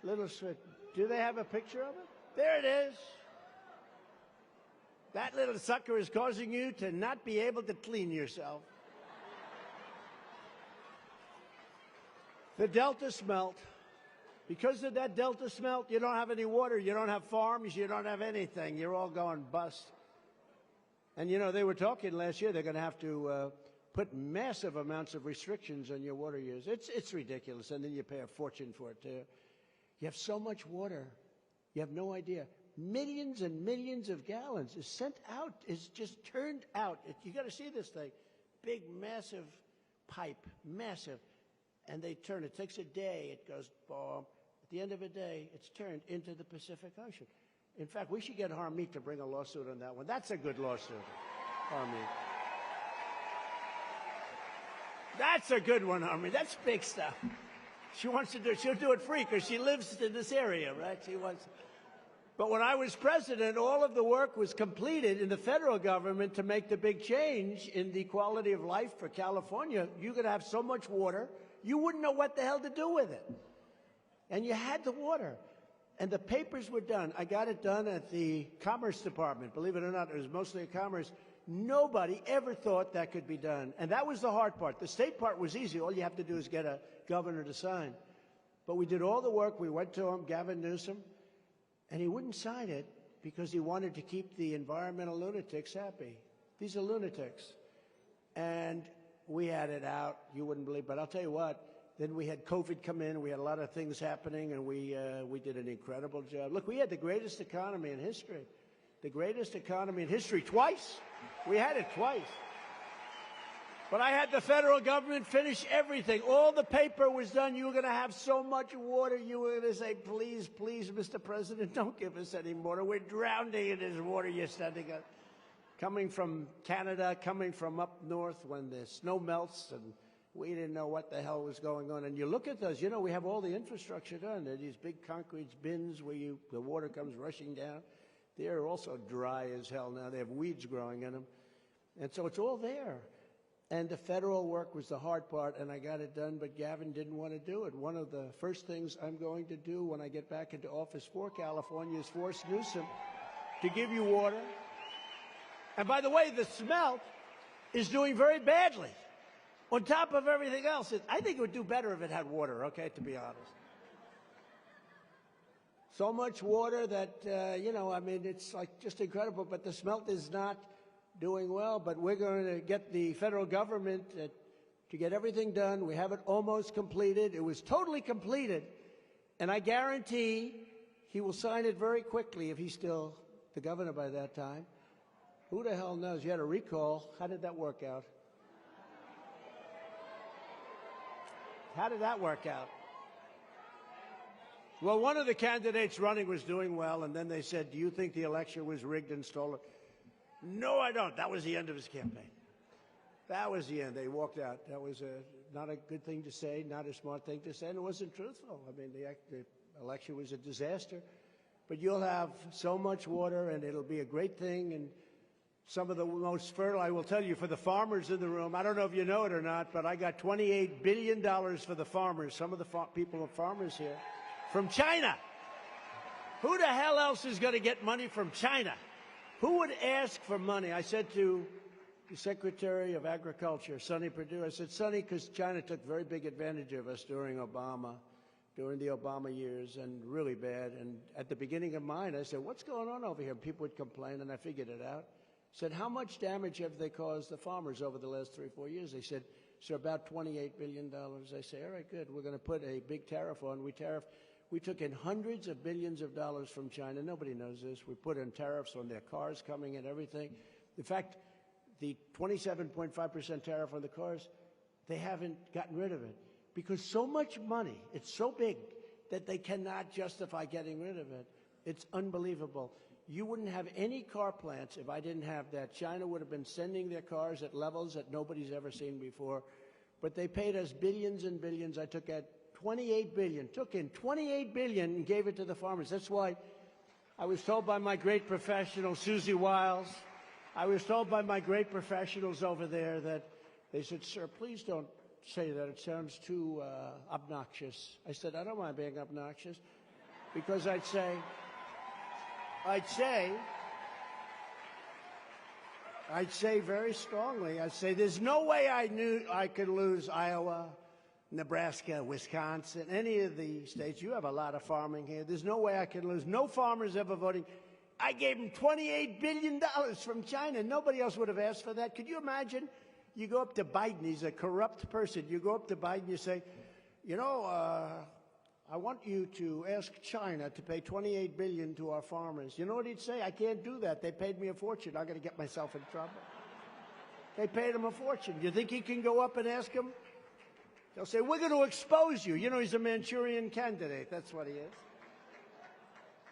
Little fish. Do they have a picture of it? There it is. That little sucker is causing you to not be able to clean yourself. The Delta smelt. Because of that Delta smelt, you don't have any water, you don't have farms, you don't have anything. You're all going bust. And, you know, they were talking last year they're going to have to put massive amounts of restrictions on your water use. It's ridiculous, and then you pay a fortune for it, too. You have so much water, you have no idea. Millions and millions of gallons is sent out, is just turned out. You got to see this thing. Big, massive pipe, massive. And they turn, it takes a day, it goes boom. At the end of a day, it's turned into the Pacific Ocean. In fact, we should get Harmeet to bring a lawsuit on that one. That's a good lawsuit, Harmeet. That's a good one, Harmeet. That's big stuff. She wants to do it. She'll do it free because she lives in this area, right? She wants. But when I was president, all of the work was completed in the federal government to make the big change in the quality of life for California. You could have so much water, you wouldn't know what the hell to do with it. And you had the water. And the papers were done. I got it done at the Commerce Department. Believe it or not, it was mostly a commerce. Nobody ever thought that could be done. And that was the hard part. The state part was easy. All you have to do is get a governor to sign. But we did all the work. We went to him, Gavin Newsom, and he wouldn't sign it because he wanted to keep the environmental lunatics happy. These are lunatics. And we had it out. You wouldn't believe, but I'll tell you what. Then we had COVID come in. We had a lot of things happening, and we did an incredible job. Look, we had the greatest economy in history. The greatest economy in history twice. We had it twice. But I had the federal government finish everything. All the paper was done. You were going to have so much water. You were going to say, please, please, Mr. President, don't give us any water. We're drowning in this water you're sending us. Coming from Canada, coming from up north when the snow melts, and we didn't know what the hell was going on. And you look at those, you know, we have all the infrastructure done. There are these big concrete bins where the water comes rushing down. They're also dry as hell now. They have weeds growing in them. And so it's all there. And the federal work was the hard part, and I got it done, but Gavin didn't want to do it. One of the first things I'm going to do when I get back into office for California is force Newsom to give you water. And by the way, the smelt is doing very badly. On top of everything else, I think it would do better if it had water, okay, to be honest. So much water that, you know, I mean, it's like just incredible, but the smelt is not doing well. But we're going to get the federal government to get everything done. We have it almost completed. It was totally completed, and I guarantee he will sign it very quickly if he's still the governor by that time. Who the hell knows? You had a recall. How did that work out? How did that work out? Well, one of the candidates running was doing well, and then they said, do you think the election was rigged and stolen? No, I don't. That was the end of his campaign. That was the end. They walked out. That was not a good thing to say, not a smart thing to say, and it wasn't truthful. I mean, the election was a disaster. But you'll have so much water, and it'll be a great thing, and some of the most fertile, I will tell you, for the farmers in the room, I don't know if you know it or not, but I got $28 billion for the farmers, some of the people are farmers here. from China. Who the hell else is going to get money from China? Who would ask for money? I said to the Secretary of Agriculture, Sonny Perdue, I said, Sonny, because China took very big advantage of us during the Obama years, and really bad. And at the beginning of mine, I said, what's going on over here? And people would complain, and I figured it out. I said, how much damage have they caused the farmers over the last 3 or 4 years? They said, sir, about $28 billion. I say, all right, good. We're going to put a big tariff on. We took in hundreds of billions of dollars from China. Nobody knows this. We put in tariffs on their cars coming and everything. In fact, the 27.5% tariff on the cars, they haven't gotten rid of it because so much money, it's so big that they cannot justify getting rid of it. It's unbelievable. You wouldn't have any car plants if I didn't have that. China would have been sending their cars at levels that nobody's ever seen before. But they paid us billions and billions. I took in 28 billion and gave it to the farmers. That's why I was told by my great professional, Susie Wiles, I was told by my great professionals over there that they said, sir, please don't say that. It sounds too obnoxious. I said, I don't mind being obnoxious because I'd say, very strongly, I'd say there's no way I knew I could lose Iowa, Nebraska, Wisconsin, any of the states. You have a lot of farming here. There's no way I can lose. No farmers ever voting. I gave him $28 billion from China. Nobody else would have asked for that. Could you imagine? You go up to Biden. He's a corrupt person. You go up to Biden, you say, you know, I want you to ask China to pay $28 billion to our farmers. You know what he'd say? I can't do that. They paid me a fortune. I'm going to get myself in trouble. They paid him a fortune. You think he can go up and ask him? They'll say, we're going to expose you. You know, he's a Manchurian candidate. That's what he is.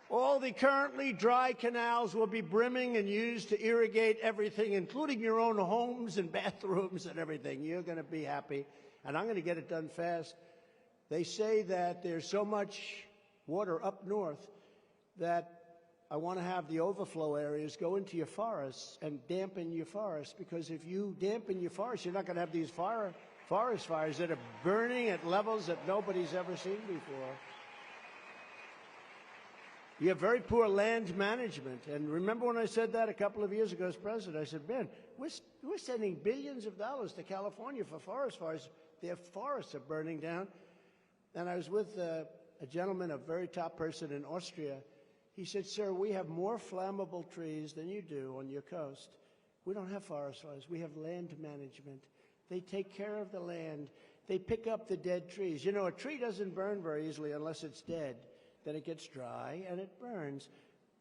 All the currently dry canals will be brimming and used to irrigate everything, including your own homes and bathrooms and everything. You're going to be happy, and I'm going to get it done fast. They say that there's so much water up north that I want to have the overflow areas go into your forests and dampen your forests, because if you dampen your forests, you're not going to have these forest fires that are burning at levels that nobody's ever seen before. You have very poor land management. And remember when I said that a couple of years ago as president, I said, man, we're sending billions of dollars to California for forest fires. Their forests are burning down. And I was with a gentleman, a very top person in Austria. He said, sir, we have more flammable trees than you do on your coast. We don't have forest fires. We have land management. They take care of the land. They pick up the dead trees. You know, a tree doesn't burn very easily unless it's dead. Then it gets dry and it burns.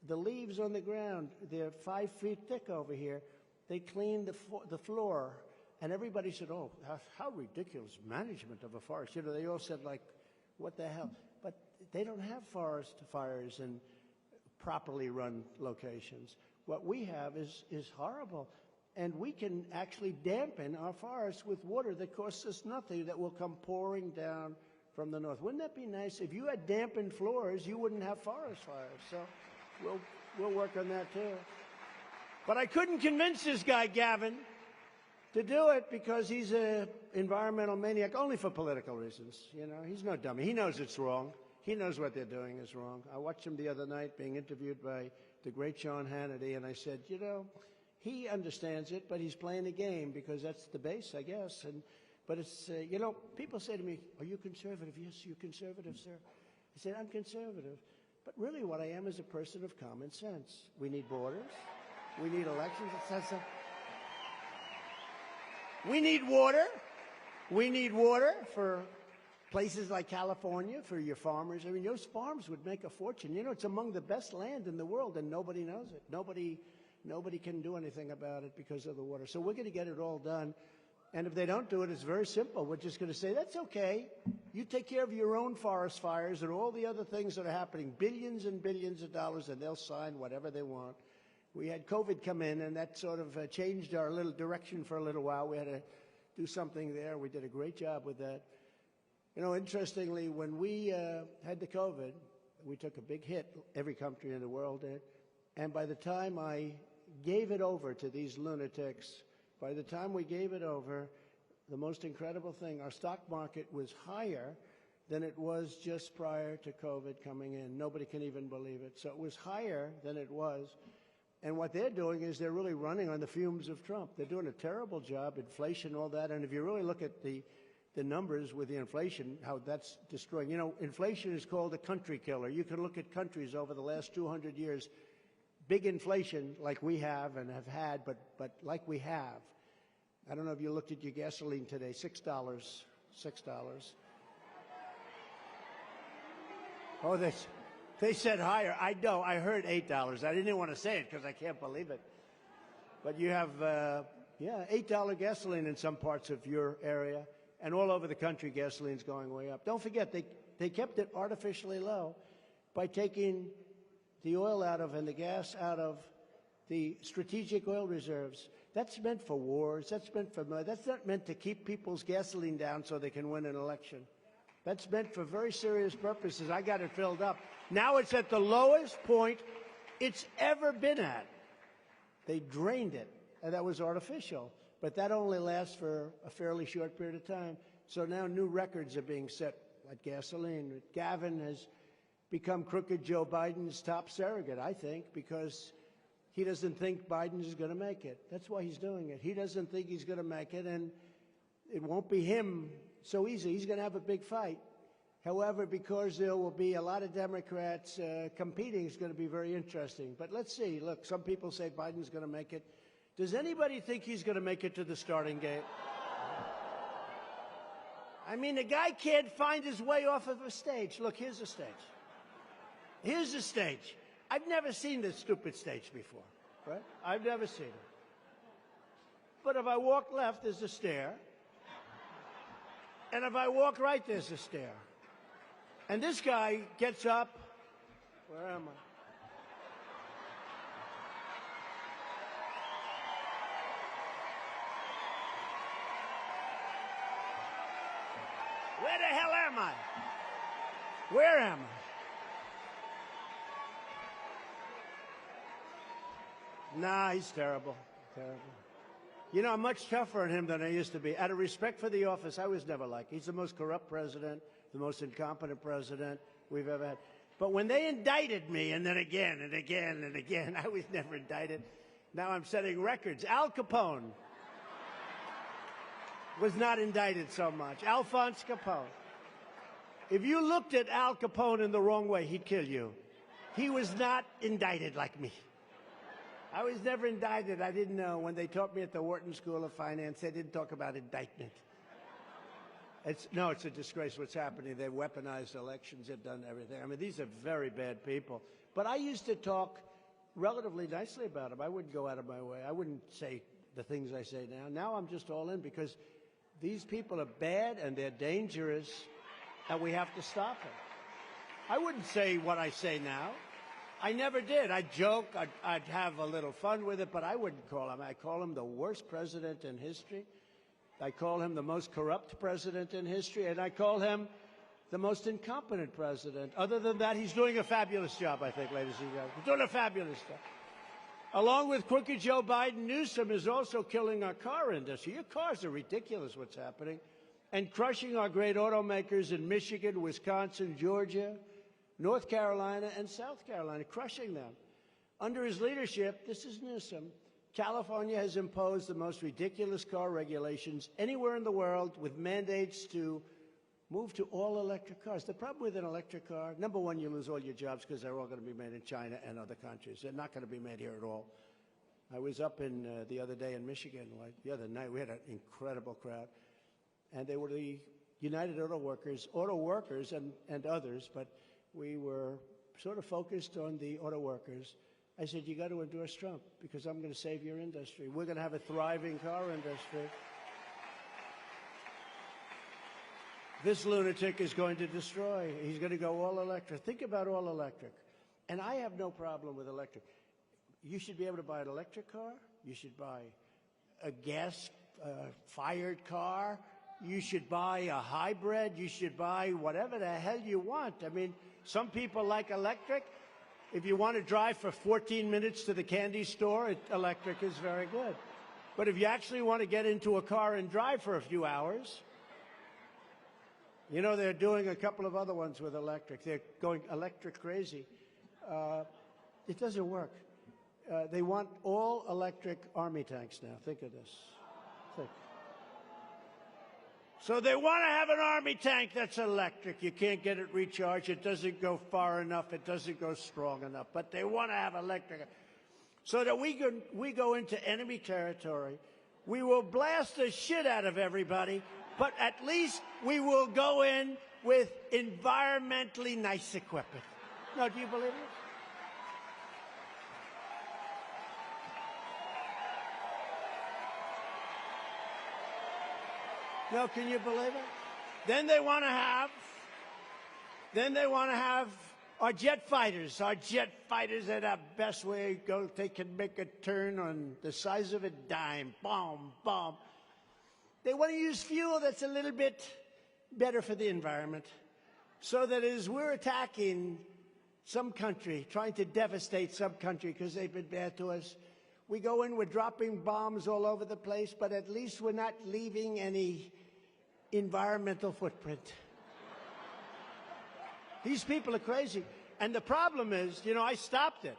The leaves on the ground, they're 5 feet thick over here. They clean the floor. And everybody said, oh, how ridiculous management of a forest. You know, they all said, like, what the hell? But they don't have forest fires in properly run locations. What we have is horrible. And we can actually dampen our forests with water that costs us nothing, that will come pouring down from the north. Wouldn't that be nice? If you had dampened floors, you wouldn't have forest fires. So we'll work on that too. But I couldn't convince this guy, Gavin, to do it because he's an environmental maniac, only for political reasons. You know, he's no dummy. He knows it's wrong. He knows what they're doing is wrong. I watched him the other night being interviewed by the great Sean Hannity, and I said, you know, he understands it, but he's playing a game because that's the base, I guess. But it's, you know, people say to me, are you conservative? Yes, you're conservative, sir. I said, I'm conservative. But really what I am is a person of common sense. We need borders. We need elections. We need water. We need water for places like California, for your farmers. I mean, those farms would make a fortune. You know, it's among the best land in the world, and nobody knows it. Nobody can do anything about it because of the water. So we're going to get it all done. And if they don't do it, it's very simple. We're just going to say, that's okay. You take care of your own forest fires and all the other things that are happening, billions and billions of dollars, and they'll sign whatever they want. We had COVID come in, and that sort of changed our little direction for a little while. We had to do something there. We did a great job with that. You know, interestingly, when we had the COVID, we took a big hit, every country in the world did. And by the time I gave it over to these lunatics, by the time we gave it over, the most incredible thing, our stock market was higher than it was just prior to COVID coming in. Nobody can even believe it. So it was higher than it was. And what they're doing is they're really running on the fumes of Trump. They're doing a terrible job, inflation, all that. And if you really look at the numbers with the inflation, how that's destroying. You know, inflation is called a country killer. You can look at countries over the last 200 years, big inflation like we have and have had, but like we have. I don't know if you looked at your gasoline today, $6. $6. Oh, they said higher. I know. I heard $8. I didn't want to say it because I can't believe it. But you have, $8 gasoline in some parts of your area. And all over the country, gasoline's going way up. Don't forget, they kept it artificially low by taking the oil out of and the gas out of the strategic oil reserves. That's meant for wars. That's not meant to keep people's gasoline down so they can win an election. That's meant for very serious purposes. I got it filled up. Now it's at the lowest point it's ever been at. They drained it, and that was artificial. But that only lasts for a fairly short period of time. So now new records are being set like gasoline. Gavin has become crooked Joe Biden's top surrogate, I think, because he doesn't think Biden is going to make it. That's why he's doing it. He doesn't think he's going to make it, and it won't be him so easy. He's going to have a big fight. However, because there will be a lot of Democrats competing, it's going to be very interesting. But let's see. Look, some people say Biden's going to make it. Does anybody think he's going to make it to the starting gate? I mean, the guy can't find his way off of a stage. Look, here's a stage. Here's a stage. I've never seen this stupid stage before, right? I've never seen it. But if I walk left, there's a stair. And if I walk right, there's a stair. And this guy gets up. Where am I? Where the hell am I? Where am I? Nah, he's terrible. Terrible. You know, I'm much tougher on him than I used to be. Out of respect for the office, I was never like. He's the most corrupt president, the most incompetent president we've ever had. But when they indicted me, and then again and again and again, I was never indicted. Now I'm setting records. Al Capone was not indicted so much. Alphonse Capone. If you looked at Al Capone in the wrong way, he'd kill you. He was not indicted like me. I was never indicted. I didn't know. When they taught me at the Wharton School of Finance, they didn't talk about indictment. It's a disgrace what's happening. They've weaponized elections. They've done everything. I mean, these are very bad people. But I used to talk relatively nicely about them. I wouldn't go out of my way. I wouldn't say the things I say now. Now I'm just all in because these people are bad and they're dangerous and we have to stop them. I wouldn't say what I say now. I never did. I'd joke. I'd have a little fun with it, but I wouldn't call him. I call him the worst president in history. I call him the most corrupt president in history, and I call him the most incompetent president. Other than that, he's doing a fabulous job, I think, ladies and gentlemen. He's doing a fabulous job. Along with crooked Joe Biden, Newsom is also killing our car industry. Your cars are ridiculous, what's happening, and crushing our great automakers in Michigan, Wisconsin, Georgia, North Carolina, and South Carolina, crushing them. Under his leadership, this is Newsom, California has imposed the most ridiculous car regulations anywhere in the world with mandates to move to all-electric cars. The problem with an electric car, number one, you lose all your jobs because they're all going to be made in China and other countries. They're not going to be made here at all. I was up in the other day in Michigan, the other night. We had an incredible crowd. And they were the United Auto Workers and others, but we were sort of focused on the auto workers. I said, you got to endorse Trump because I'm going to save your industry. We're going to have a thriving car industry. This lunatic is going to destroy. He's going to go all electric. Think about all electric. And I have no problem with electric. You should be able to buy an electric car. You should buy a gas-fired car. You should buy a hybrid. You should buy whatever the hell you want. I mean, some people like electric. If you want to drive for 14 minutes to the candy store, electric is very good. But if you actually want to get into a car and drive for a few hours, You know, they're doing a couple of other ones with electric. They're going electric crazy. It doesn't work. They want all electric army tanks now. Think of this. Think. So they want to have an army tank that's electric. You can't get it recharged. It doesn't go far enough. It doesn't go strong enough. But they want to have electric. So that we go into enemy territory. We will blast the shit out of everybody. But at least we will go in with environmentally nice equipment. No, do you believe it? No, can you believe it? Then they want to have our jet fighters. Our jet fighters are the best way to go. They can make a turn on the size of a dime. Boom, boom. They want to use fuel that's a little bit better for the environment. So that as we're attacking some country, trying to devastate some country because they've been bad to us, we go in, we're dropping bombs all over the place, but at least we're not leaving any environmental footprint. These people are crazy. And the problem is, you know, I stopped it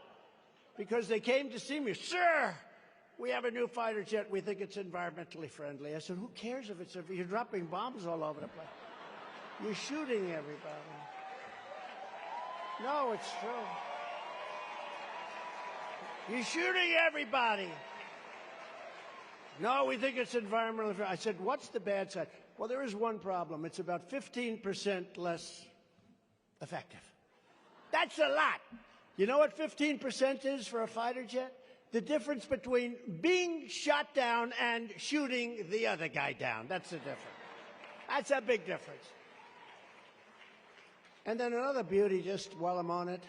because they came to see me. Sir, we have a new fighter jet. We think it's environmentally friendly. I said, who cares if it's, you're dropping bombs all over the place. You're shooting everybody. No, it's true. You're shooting everybody. No, we think it's environmentally friendly. I said, what's the bad side? Well, there is one problem. It's about 15% less effective. That's a lot. You know what 15% is for a fighter jet? The difference between being shot down and shooting the other guy down. That's the difference. That's a big difference. And then another beauty, just while I'm on it,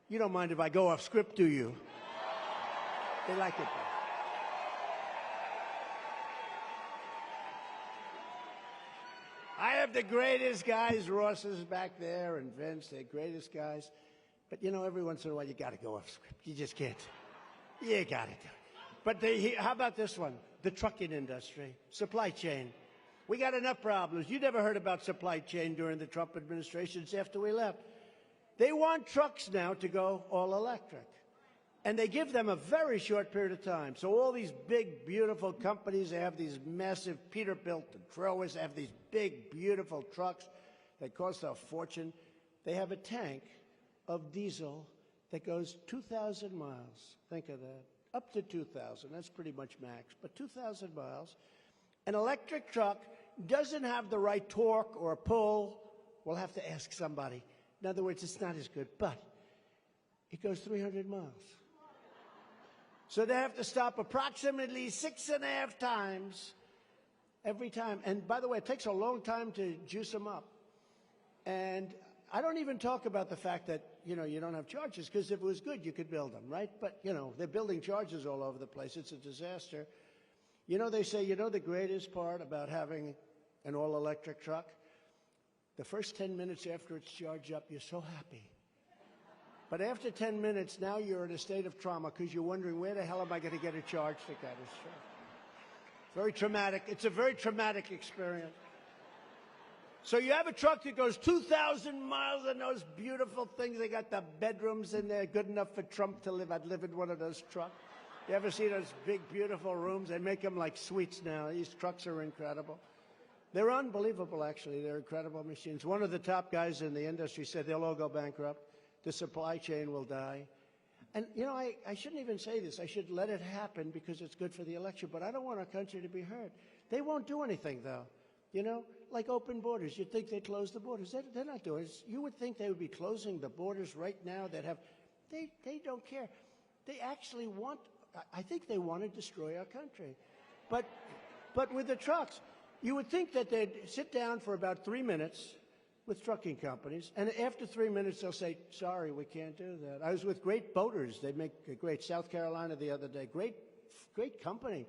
you don't mind if I go off script, do you? They like it though. I have the greatest guys. Ross is back there and Vince, they're greatest guys. But, you know, every once in a while you got to go off script. You just can't. You got to do it. But how about this one? The trucking industry, supply chain. We got enough problems. You never heard about supply chain during the Trump administrations after we left. They want trucks now to go all electric. And they give them a very short period of time. So all these big, beautiful companies, they have these massive Peterbilt and Trowers, they have these big, beautiful trucks that cost a fortune. They have a tank of diesel that goes 2,000 miles. Think of that. Up to 2,000. That's pretty much max. But 2,000 miles. An electric truck doesn't have the right torque or pull. We'll have to ask somebody. In other words, it's not as good. But it goes 300 miles. So they have to stop approximately 6.5 times every time. And by the way, it takes a long time to juice them up. And I don't even talk about the fact that, you know, you don't have charges, because if it was good, you could build them, right? But, you know, they're building charges all over the place. It's a disaster. You know, they say, you know, the greatest part about having an all-electric truck? The first 10 minutes after it's charged up, you're so happy. But after 10 minutes, now you're in a state of trauma because you're wondering, where the hell am I going to get a charge to get this truck? Very traumatic. It's a very traumatic experience. So you have a truck that goes 2,000 miles and those beautiful things. They got the bedrooms in there good enough for Trump to live. I'd live in one of those trucks. You ever see those big, beautiful rooms? They make them like suites now. These trucks are incredible. They're unbelievable, actually. They're incredible machines. One of the top guys in the industry said they'll all go bankrupt. The supply chain will die. And, you know, I shouldn't even say this. I should let it happen because it's good for the election. But I don't want our country to be hurt. They won't do anything, though. You know, like open borders. You'd think they'd close the borders. They're not doing it. You would think they would be closing the borders right now. They don't care. They actually want, I think they want to destroy our country. But with the trucks, you would think that they'd sit down for about 3 minutes with trucking companies, and after 3 minutes they'll say, sorry, we can't do that. I was with Great Boaters. They make a great, South Carolina the other day. Great company.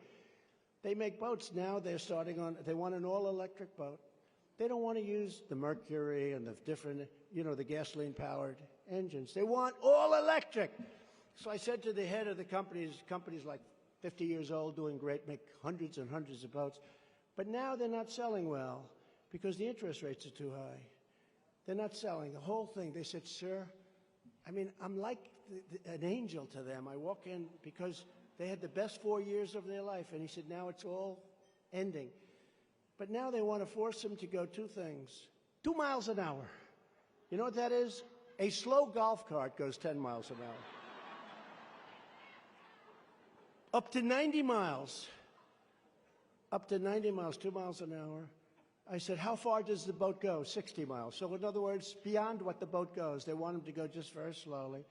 They make boats. Now they're starting on, they want an all-electric boat. They don't want to use the mercury and the different, you know, the gasoline-powered engines. They want all-electric. So I said to the head of the companies like 50 years old, doing great, make hundreds and hundreds of boats, but now they're not selling well because the interest rates are too high. They're not selling the whole thing. They said, sir, I mean, I'm like an angel to them. I walk in because they had the best 4 years of their life. And he said, now it's all ending. But now they want to force them to go two things. 2 miles an hour. You know what that is? A slow golf cart goes 10 miles an hour. Up to 90 miles. Up to 90 miles, 2 miles an hour. I said, how far does the boat go? 60 miles. So in other words, beyond what the boat goes. They want them to go just very slowly.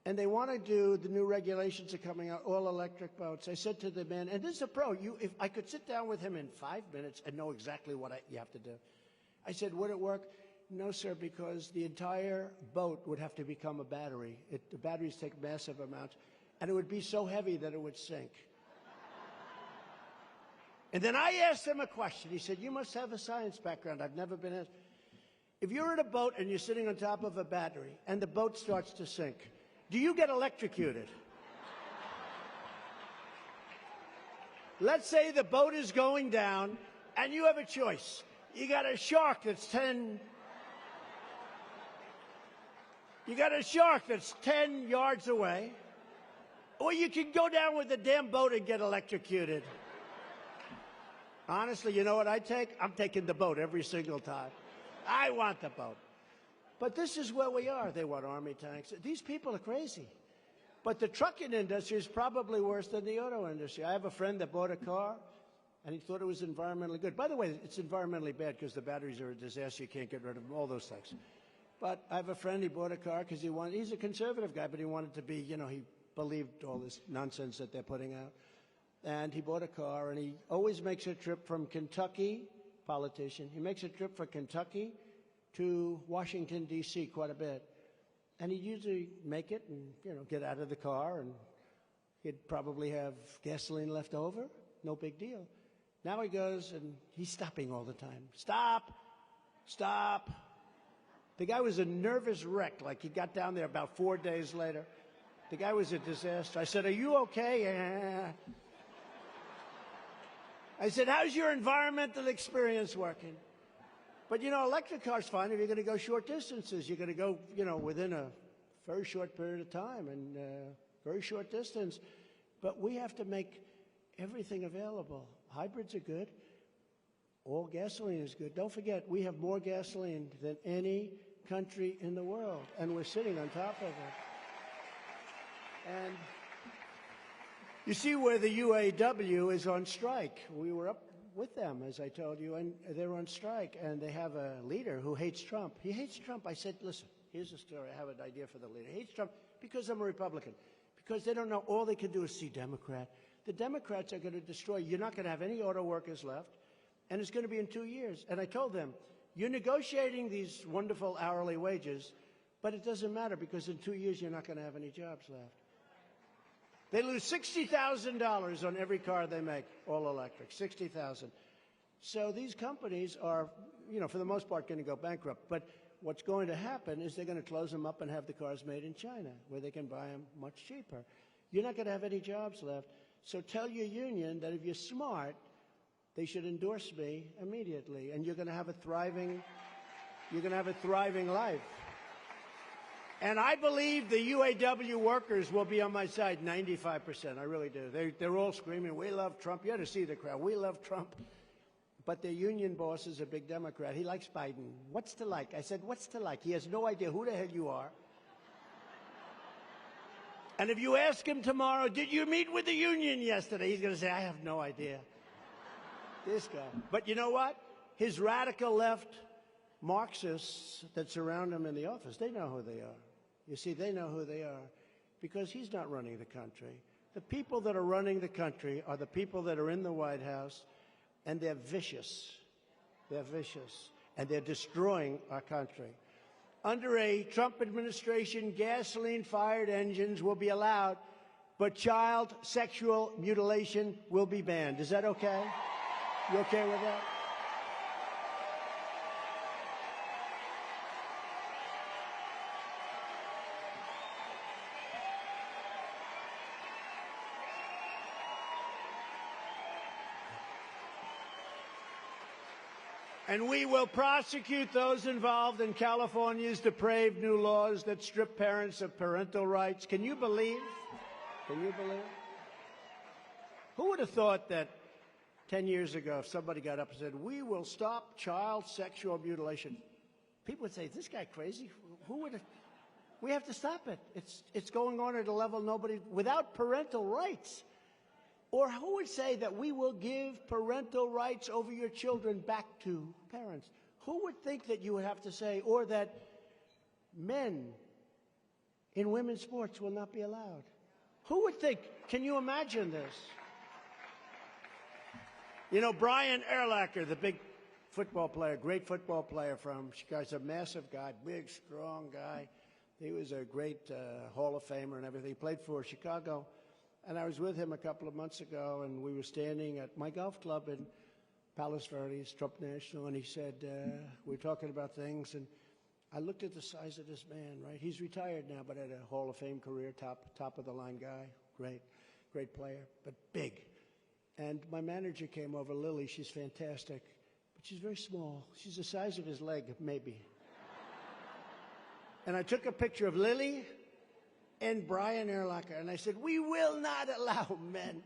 And they want to do, the new regulations are coming out, all electric boats. I said to the man, and this is a pro, if I could sit down with him in 5 minutes and know exactly what you have to do. I said, would it work? No, sir, because the entire boat would have to become a battery. The batteries take massive amounts, and it would be so heavy that it would sink. And then I asked him a question. He said, you must have a science background. I've never been asked. If you're in a boat and you're sitting on top of a battery and the boat starts to sink, do you get electrocuted? Let's say the boat is going down and you have a choice. You got a shark that's 10 yards away, or you can go down with the damn boat and get electrocuted. Honestly, you know what I take? I'm taking the boat every single time. I want the boat. But this is where we are. They want army tanks. These people are crazy. But the trucking industry is probably worse than the auto industry. I have a friend that bought a car, and he thought it was environmentally good. By the way, it's environmentally bad because the batteries are a disaster. You can't get rid of them, all those things. But I have a friend, he bought a car because he's a conservative guy, but he wanted to be, he believed all this nonsense that they're putting out. And he bought a car, and he always makes a trip from Kentucky, politician, he makes a trip from Kentucky to Washington, D.C. quite a bit. And he'd usually make it and, get out of the car, and he'd probably have gasoline left over. No big deal. Now he goes, and he's stopping all the time. Stop! Stop! The guy was a nervous wreck. Like, he got down there about 4 days later. The guy was a disaster. I said, are you okay? Yeah. I said, how's your environmental experience working? But, electric car's fine if you're going to go short distances. You're going to go, within a very short period of time and very short distance. But we have to make everything available. Hybrids are good. All gasoline is good. Don't forget, we have more gasoline than any country in the world, and we're sitting on top of it. And you see where the UAW is on strike. We were up with them, as I told you, and they're on strike, and they have a leader who hates Trump. He hates Trump. I said, listen, here's the story. I have an idea for the leader. He hates Trump because I'm a Republican, because they don't know. All they can do is see Democrat. The Democrats are going to destroy. You're not going to have any auto workers left, and it's going to be in 2 years. And I told them, you're negotiating these wonderful hourly wages, but it doesn't matter because in 2 years you're not going to have any jobs left. They lose $60,000 on every car they make, all electric, $60,000. So these companies are, for the most part, going to go bankrupt. But what's going to happen is they're going to close them up and have the cars made in China, where they can buy them much cheaper. You're not going to have any jobs left. So tell your union that if you're smart, they should endorse me immediately, and you're going to have a thriving life. And I believe the UAW workers will be on my side 95%. I really do. They're all screaming, we love Trump. You ought to see the crowd. We love Trump. But their union boss is a big Democrat. He likes Biden. What's to like? I said, what's to like? He has no idea who the hell you are. And if you ask him tomorrow, did you meet with the union yesterday? He's going to say, I have no idea. This guy. But you know what? His radical left Marxists that surround him in the office, they know who they are. You see, they know who they are because he's not running the country. The people that are running the country are the people that are in the White House, and they're vicious. They're vicious, and they're destroying our country. Under a Trump administration, gasoline-fired engines will be allowed, but child sexual mutilation will be banned. Is that okay? You okay with that? And we will prosecute those involved in California's depraved new laws that strip parents of parental rights. Can you believe? Can you believe? Who would have thought that 10 years ago, if somebody got up and said, we will stop child sexual mutilation, people would say, is this guy crazy? Who would have? We have to stop it. It's going on at a level nobody, without parental rights. Or who would say that we will give parental rights over your children back to parents? Who would think that you would have to say, or that men in women's sports will not be allowed? Who would think? Can you imagine this? You know, Brian Urlacher, the big football player, great football player from Chicago, he's a massive guy, big, strong guy. He was a great Hall of Famer and everything. He played for Chicago. And I was with him a couple of months ago, and we were standing at my golf club in Palos Verdes, Trump National, and he said, we were talking about things, and I looked at the size of this man, right? He's retired now, but had a Hall of Fame career, top of the line guy, great player, but big. And my manager came over, Lily, she's fantastic, but she's very small. She's the size of his leg, maybe. And I took a picture of Lily and Brian Urlacher, and I said, we will not allow men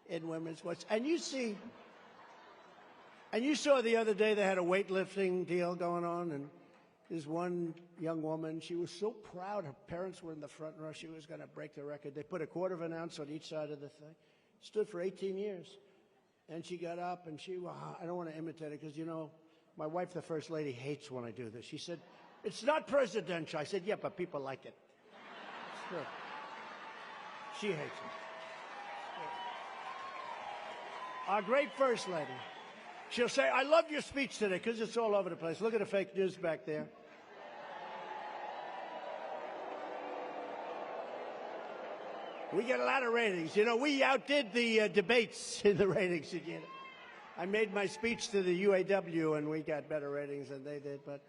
in women's sports. And you saw the other day they had a weightlifting deal going on, and there's one young woman, she was so proud, her parents were in the front row, she was going to break the record. They put a quarter of an ounce on each side of the thing, stood for 18 years. And she got up, and I don't want to imitate it, because, you know, my wife, the First Lady, hates when I do this. She said, it's not presidential. I said, yeah, but people like it. It's true. She hates it. Our great First Lady. She'll say, I love your speech today, because it's all over the place. Look at the fake news back there. We get a lot of ratings. You know, we outdid the debates in the ratings. I made my speech to the UAW, and we got better ratings than they did. But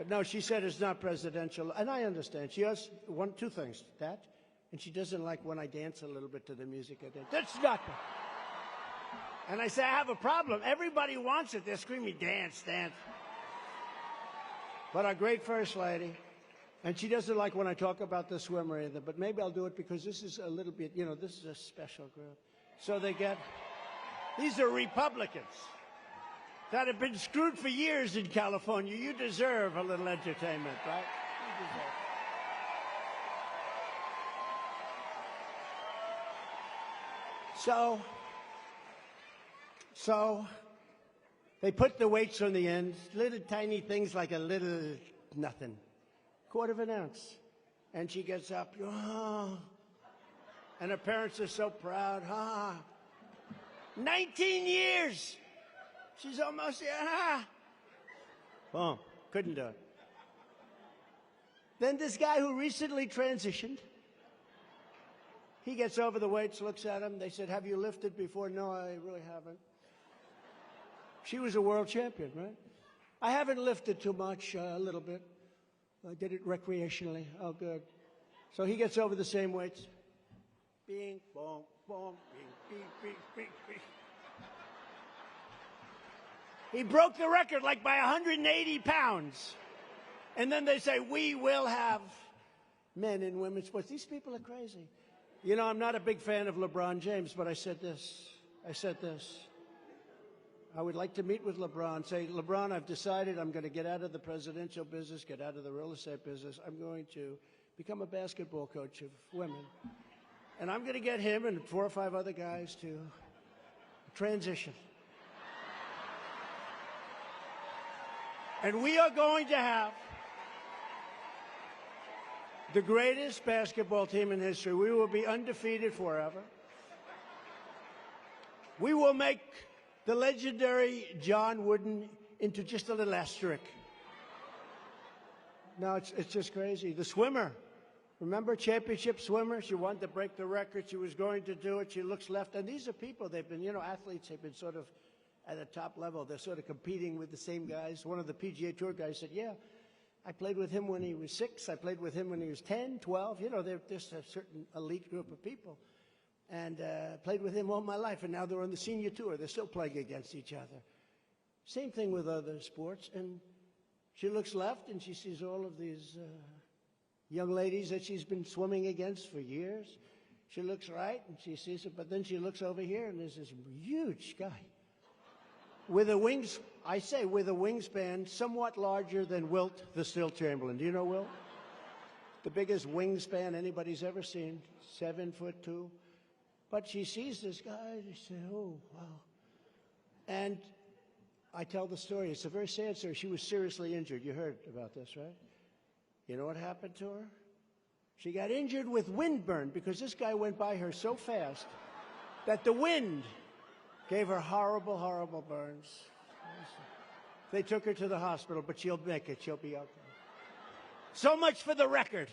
no, she said it's not presidential. And I understand. She has two things, that, and she doesn't like when I dance a little bit to the music I dance. That's not. And I say, I have a problem. Everybody wants it. They're screaming, dance, dance. But our great First Lady, and she doesn't like when I talk about the swimmer either, but maybe I'll do it because this is a little bit, you know, this is a special group. So these are Republicans that have been screwed for years in California. You deserve a little entertainment, right? You deserve it. So they put the weights on the end, little tiny things like a little nothing. Quarter of an ounce. And she gets up, and her parents are so proud. 19 years. She's almost, Boom, couldn't do it. Then this guy who recently transitioned, he gets over the weights, looks at him. They said, have you lifted before? No, I really haven't. She was a world champion, right? I haven't lifted too much, a little bit. I did it recreationally. Oh, good. So he gets over the same weights. Bing, boom, boom, bing, bing, bing, bing, bing. He broke the record like by 180 pounds. And then they say, we will have men in women's sports. These people are crazy. You know, I'm not a big fan of LeBron James, but I said this. I would like to meet with LeBron, say, LeBron, I've decided I'm going to get out of the presidential business, get out of the real estate business. I'm going to become a basketball coach of women. And I'm going to get him and 4 or 5 other guys to transition. And we are going to have the greatest basketball team in history. We will be undefeated forever. We will make the legendary John Wooden into just a little asterisk. No, it's just crazy. The swimmer, remember, championship swimmer? She wanted to break the record. She was going to do it. She looks left. And these are people, they've been, you know, athletes, they've been sort of at a top level. They're sort of competing with the same guys. One of the PGA Tour guys said, yeah, I played with him when he was 6. I played with him when he was 10, 12. You know, they're just a certain elite group of people. And played with him all my life, and now they're on the senior tour. They're still playing against each other. Same thing with other sports. And she looks left and she sees all of these young ladies that she's been swimming against for years. She looks right and she sees it, but then she looks over here and there's this huge guy with a wings, I say with a wingspan somewhat larger than Wilt the Stilt Chamberlain. Do you know Wilt? The biggest wingspan anybody's ever seen, 7'2". But she sees this guy and she says, oh, wow. And I tell the story. It's a very sad story. She was seriously injured. You heard about this, right? You know what happened to her? She got injured with windburn because this guy went by her so fast that the wind gave her horrible, horrible burns. They took her to the hospital, but she'll make it. She'll be okay. So much for the record.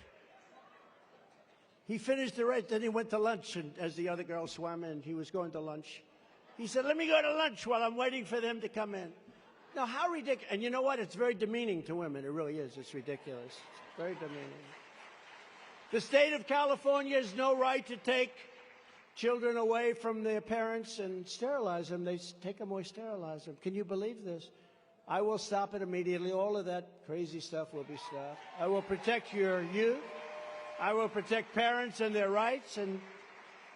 He finished the race, then he went to lunch, and as the other girl swam in, he was going to lunch. He said, let me go to lunch while I'm waiting for them to come in. Now, how ridiculous. And you know what? It's very demeaning to women. It really is. It's ridiculous. It's very demeaning. The state of California has no right to take children away from their parents and sterilize them. They take them away, sterilize them. Can you believe this? I will stop it immediately. All of that crazy stuff will be stopped. I will protect your youth. I will protect parents and their rights, and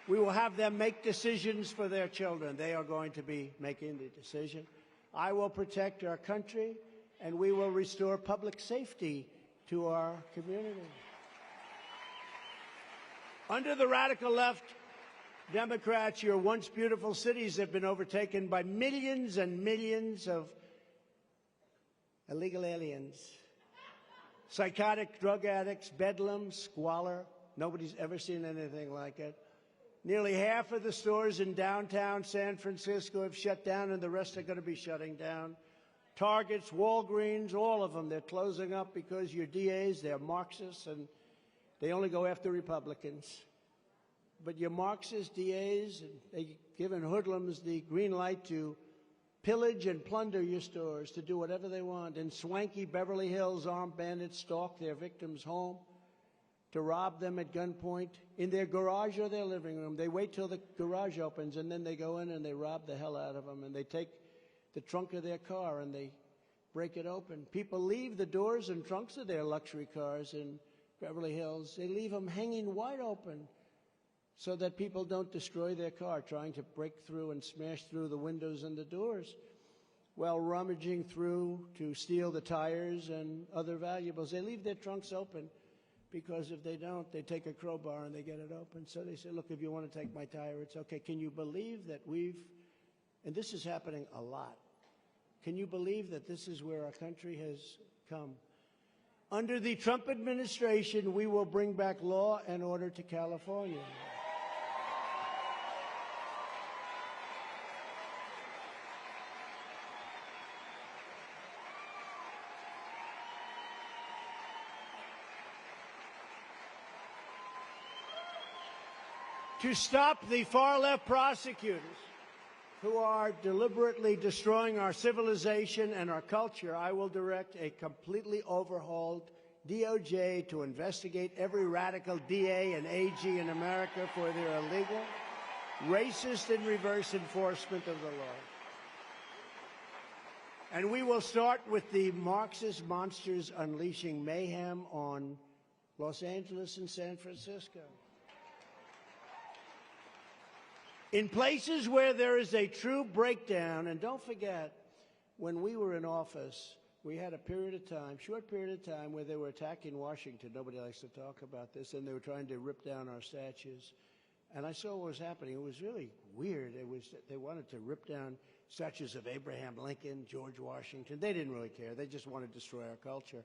we will have them make decisions for their children. They are going to be making the decision. I will protect our country, and we will restore public safety to our community. Under the radical left, Democrats, your once beautiful cities have been overtaken by millions and millions of illegal aliens, psychotic drug addicts, bedlam, squalor. Nobody's ever seen anything like it. Nearly half of the stores in downtown San Francisco have shut down, and the rest are going to be shutting down. Targets, Walgreens, all of them, they're closing up because your DAs, they're Marxists, and they only go after Republicans. But your Marxist DAs, they've given hoodlums the green light to pillage and plunder your stores, to do whatever they want. In swanky Beverly Hills, armed bandits stalk their victims' home to rob them at gunpoint in their garage or their living room. They wait till the garage opens, and then they go in and they rob the hell out of them. And they take the trunk of their car and they break it open. People leave the doors and trunks of their luxury cars in Beverly Hills. They leave them hanging wide open so that people don't destroy their car trying to break through and smash through the windows and the doors while rummaging through to steal the tires and other valuables. They leave their trunks open because if they don't, they take a crowbar and they get it open. So they say, look, if you want to take my tire, it's okay. Can you believe that and this is happening a lot, can you believe that this is where our country has come? Under the Trump administration, we will bring back law and order to California. To stop the far-left prosecutors who are deliberately destroying our civilization and our culture, I will direct a completely overhauled DOJ to investigate every radical DA and AG in America for their illegal, racist, and reverse enforcement of the law. And we will start with the Marxist monsters unleashing mayhem on Los Angeles and San Francisco. In places where there is a true breakdown, and don't forget, when we were in office, we had a period of time, short period of time, where they were attacking Washington. Nobody likes to talk about this, and they were trying to rip down our statues. And I saw what was happening. It was really weird. They wanted to rip down statues of Abraham Lincoln, George Washington. They didn't really care. They just wanted to destroy our culture.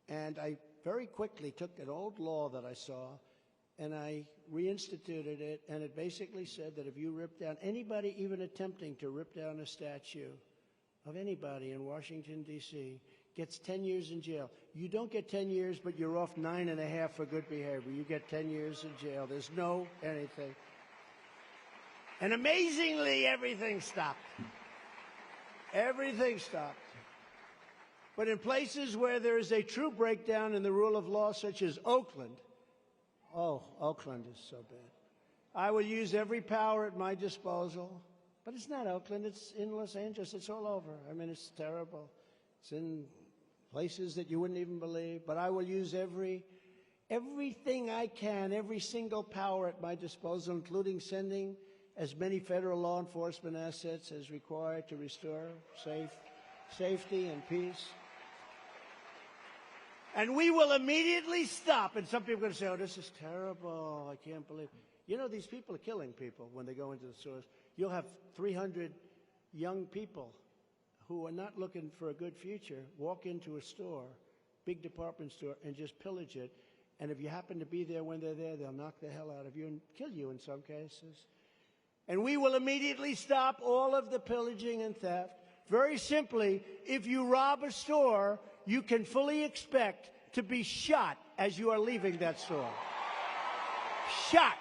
And I very quickly took an old law that I saw, and I reinstituted it, and it basically said that if you rip down anybody even attempting to rip down a statue of anybody in Washington, D.C., gets 10 years in jail. You don't get 10 years, but you're off 9.5 for good behavior. You get 10 years in jail. There's no anything. And amazingly, everything stopped. Everything stopped. But in places where there is a true breakdown in the rule of law, such as Oakland, oh, Oakland is so bad. I will use every power at my disposal But it's not Oakland. It's in Los Angeles. It's all over. I mean, it's terrible. It's in places that you wouldn't even believe. But I will use everything I can, every single power at my disposal, including sending as many federal law enforcement assets as required to restore safety and peace. And we will immediately stop. And some people are going to say, oh, this is terrible. I can't believe it. You know, these people are killing people when they go into the stores. You'll have 300 young people who are not looking for a good future walk into a store, big department store, and just pillage it. And if you happen to be there when they're there, they'll knock the hell out of you and kill you in some cases. And we will immediately stop all of the pillaging and theft. Very simply, if you rob a store, you can fully expect to be shot as you are leaving that store. Shot.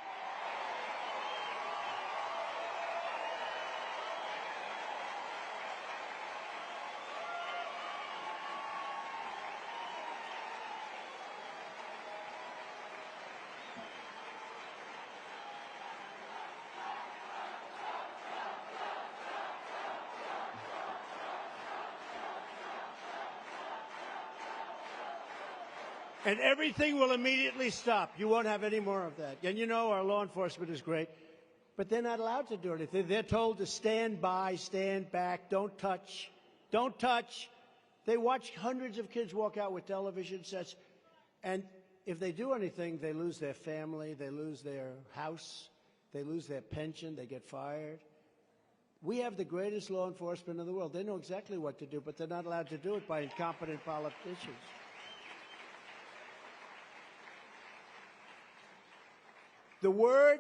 And everything will immediately stop. You won't have any more of that. And you know our law enforcement is great, but they're not allowed to do anything. They're told to stand by, stand back, don't touch, don't touch. They watch hundreds of kids walk out with television sets, and if they do anything, they lose their family, they lose their house, they lose their pension, they get fired. We have the greatest law enforcement in the world. They know exactly what to do, but they're not allowed to do it by incompetent politicians. The word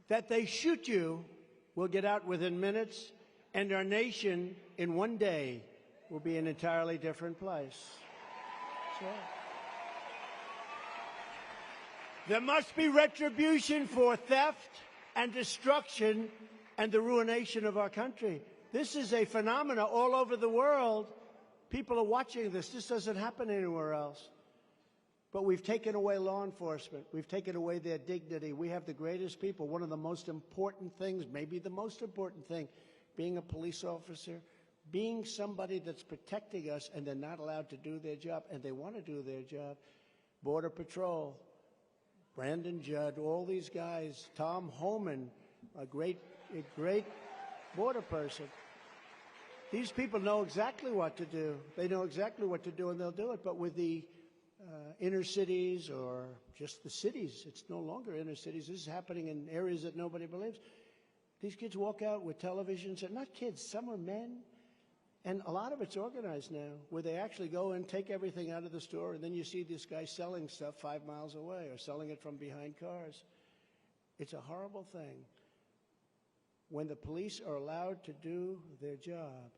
that they shoot you will get out within minutes, and our nation in one day will be an entirely different place. So, there must be retribution for theft and destruction and the ruination of our country. This is a phenomenon all over the world. People are watching this. This doesn't happen anywhere else. But we've taken away law enforcement. We've taken away their dignity. We have the greatest people. One of the most important things, maybe the most important thing, being a police officer, being somebody that's protecting us, and they're not allowed to do their job, and they want to do their job. Border Patrol, Brandon Judd, all these guys, Tom Homan, a great border person. These people know exactly what to do. They know exactly what to do, and they'll do it. But with the inner cities or just the cities, it's no longer inner cities. This is happening in areas that nobody believes. These kids walk out with televisions, and not kids, some are men, and a lot of it's organized now, where they actually go and take everything out of the store, and then you see this guy selling stuff 5 miles away or selling it from behind cars. It's a horrible thing when the police are allowed to do their job,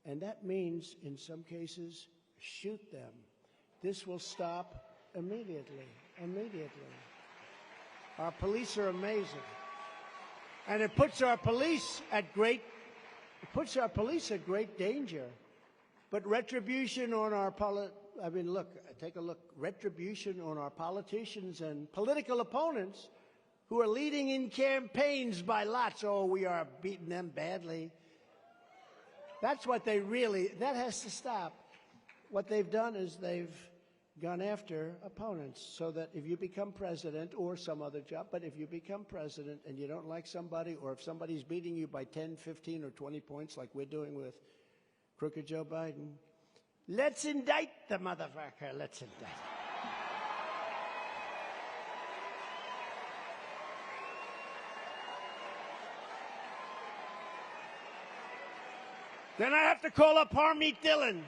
and that means, in some cases, shoot them. This will stop immediately. Our police are amazing. And it puts our police at great danger. But retribution on our take a look. Retribution on our politicians and political opponents who are leading in campaigns by lots. Oh, we are beating them badly. That's what that has to stop. What they've done is they've gone after opponents, so that if you become president or some other job, but if you become president and you don't like somebody, or if somebody's beating you by 10, 15, or 20 points like we're doing with crooked Joe Biden, let's indict the motherfucker. Let's indict him. Then I have to call up Harmeet Dillon.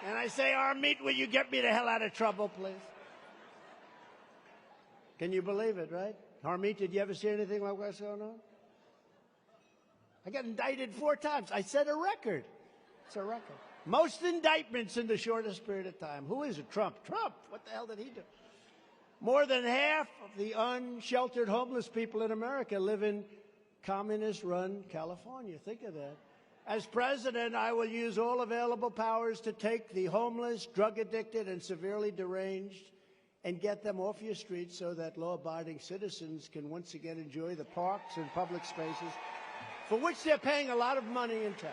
And I say, Harmeet, will you get me the hell out of trouble, please? Can you believe it, right? Harmeet, did you ever see anything like what's going on? I got indicted 4 times. I set a record. It's a record. Most indictments in the shortest period of time. Who is it? Trump. Trump. What the hell did he do? More than half of the unsheltered homeless people in America live in communist-run California. Think of that. As president, I will use all available powers to take the homeless, drug-addicted, and severely deranged and get them off your streets so that law-abiding citizens can once again enjoy the parks and public spaces for which they're paying a lot of money in taxes.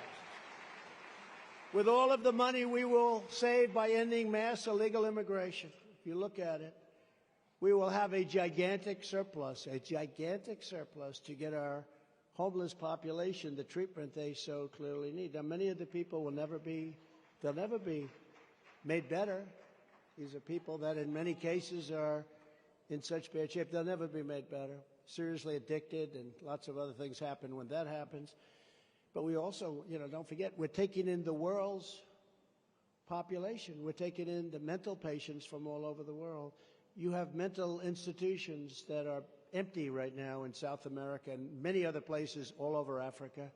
With all of the money we will save by ending mass illegal immigration, if you look at it, we will have a gigantic surplus to get our homeless population the treatment they so clearly need. Now, many of the people will never be made better. These are people that in many cases are in such bad shape, they'll never be made better, seriously addicted, and lots of other things happen when that happens. But we also, don't forget, we're taking in the world's population. We're taking in the mental patients from all over the world. You have mental institutions that are empty right now in South America and many other places all over Africa,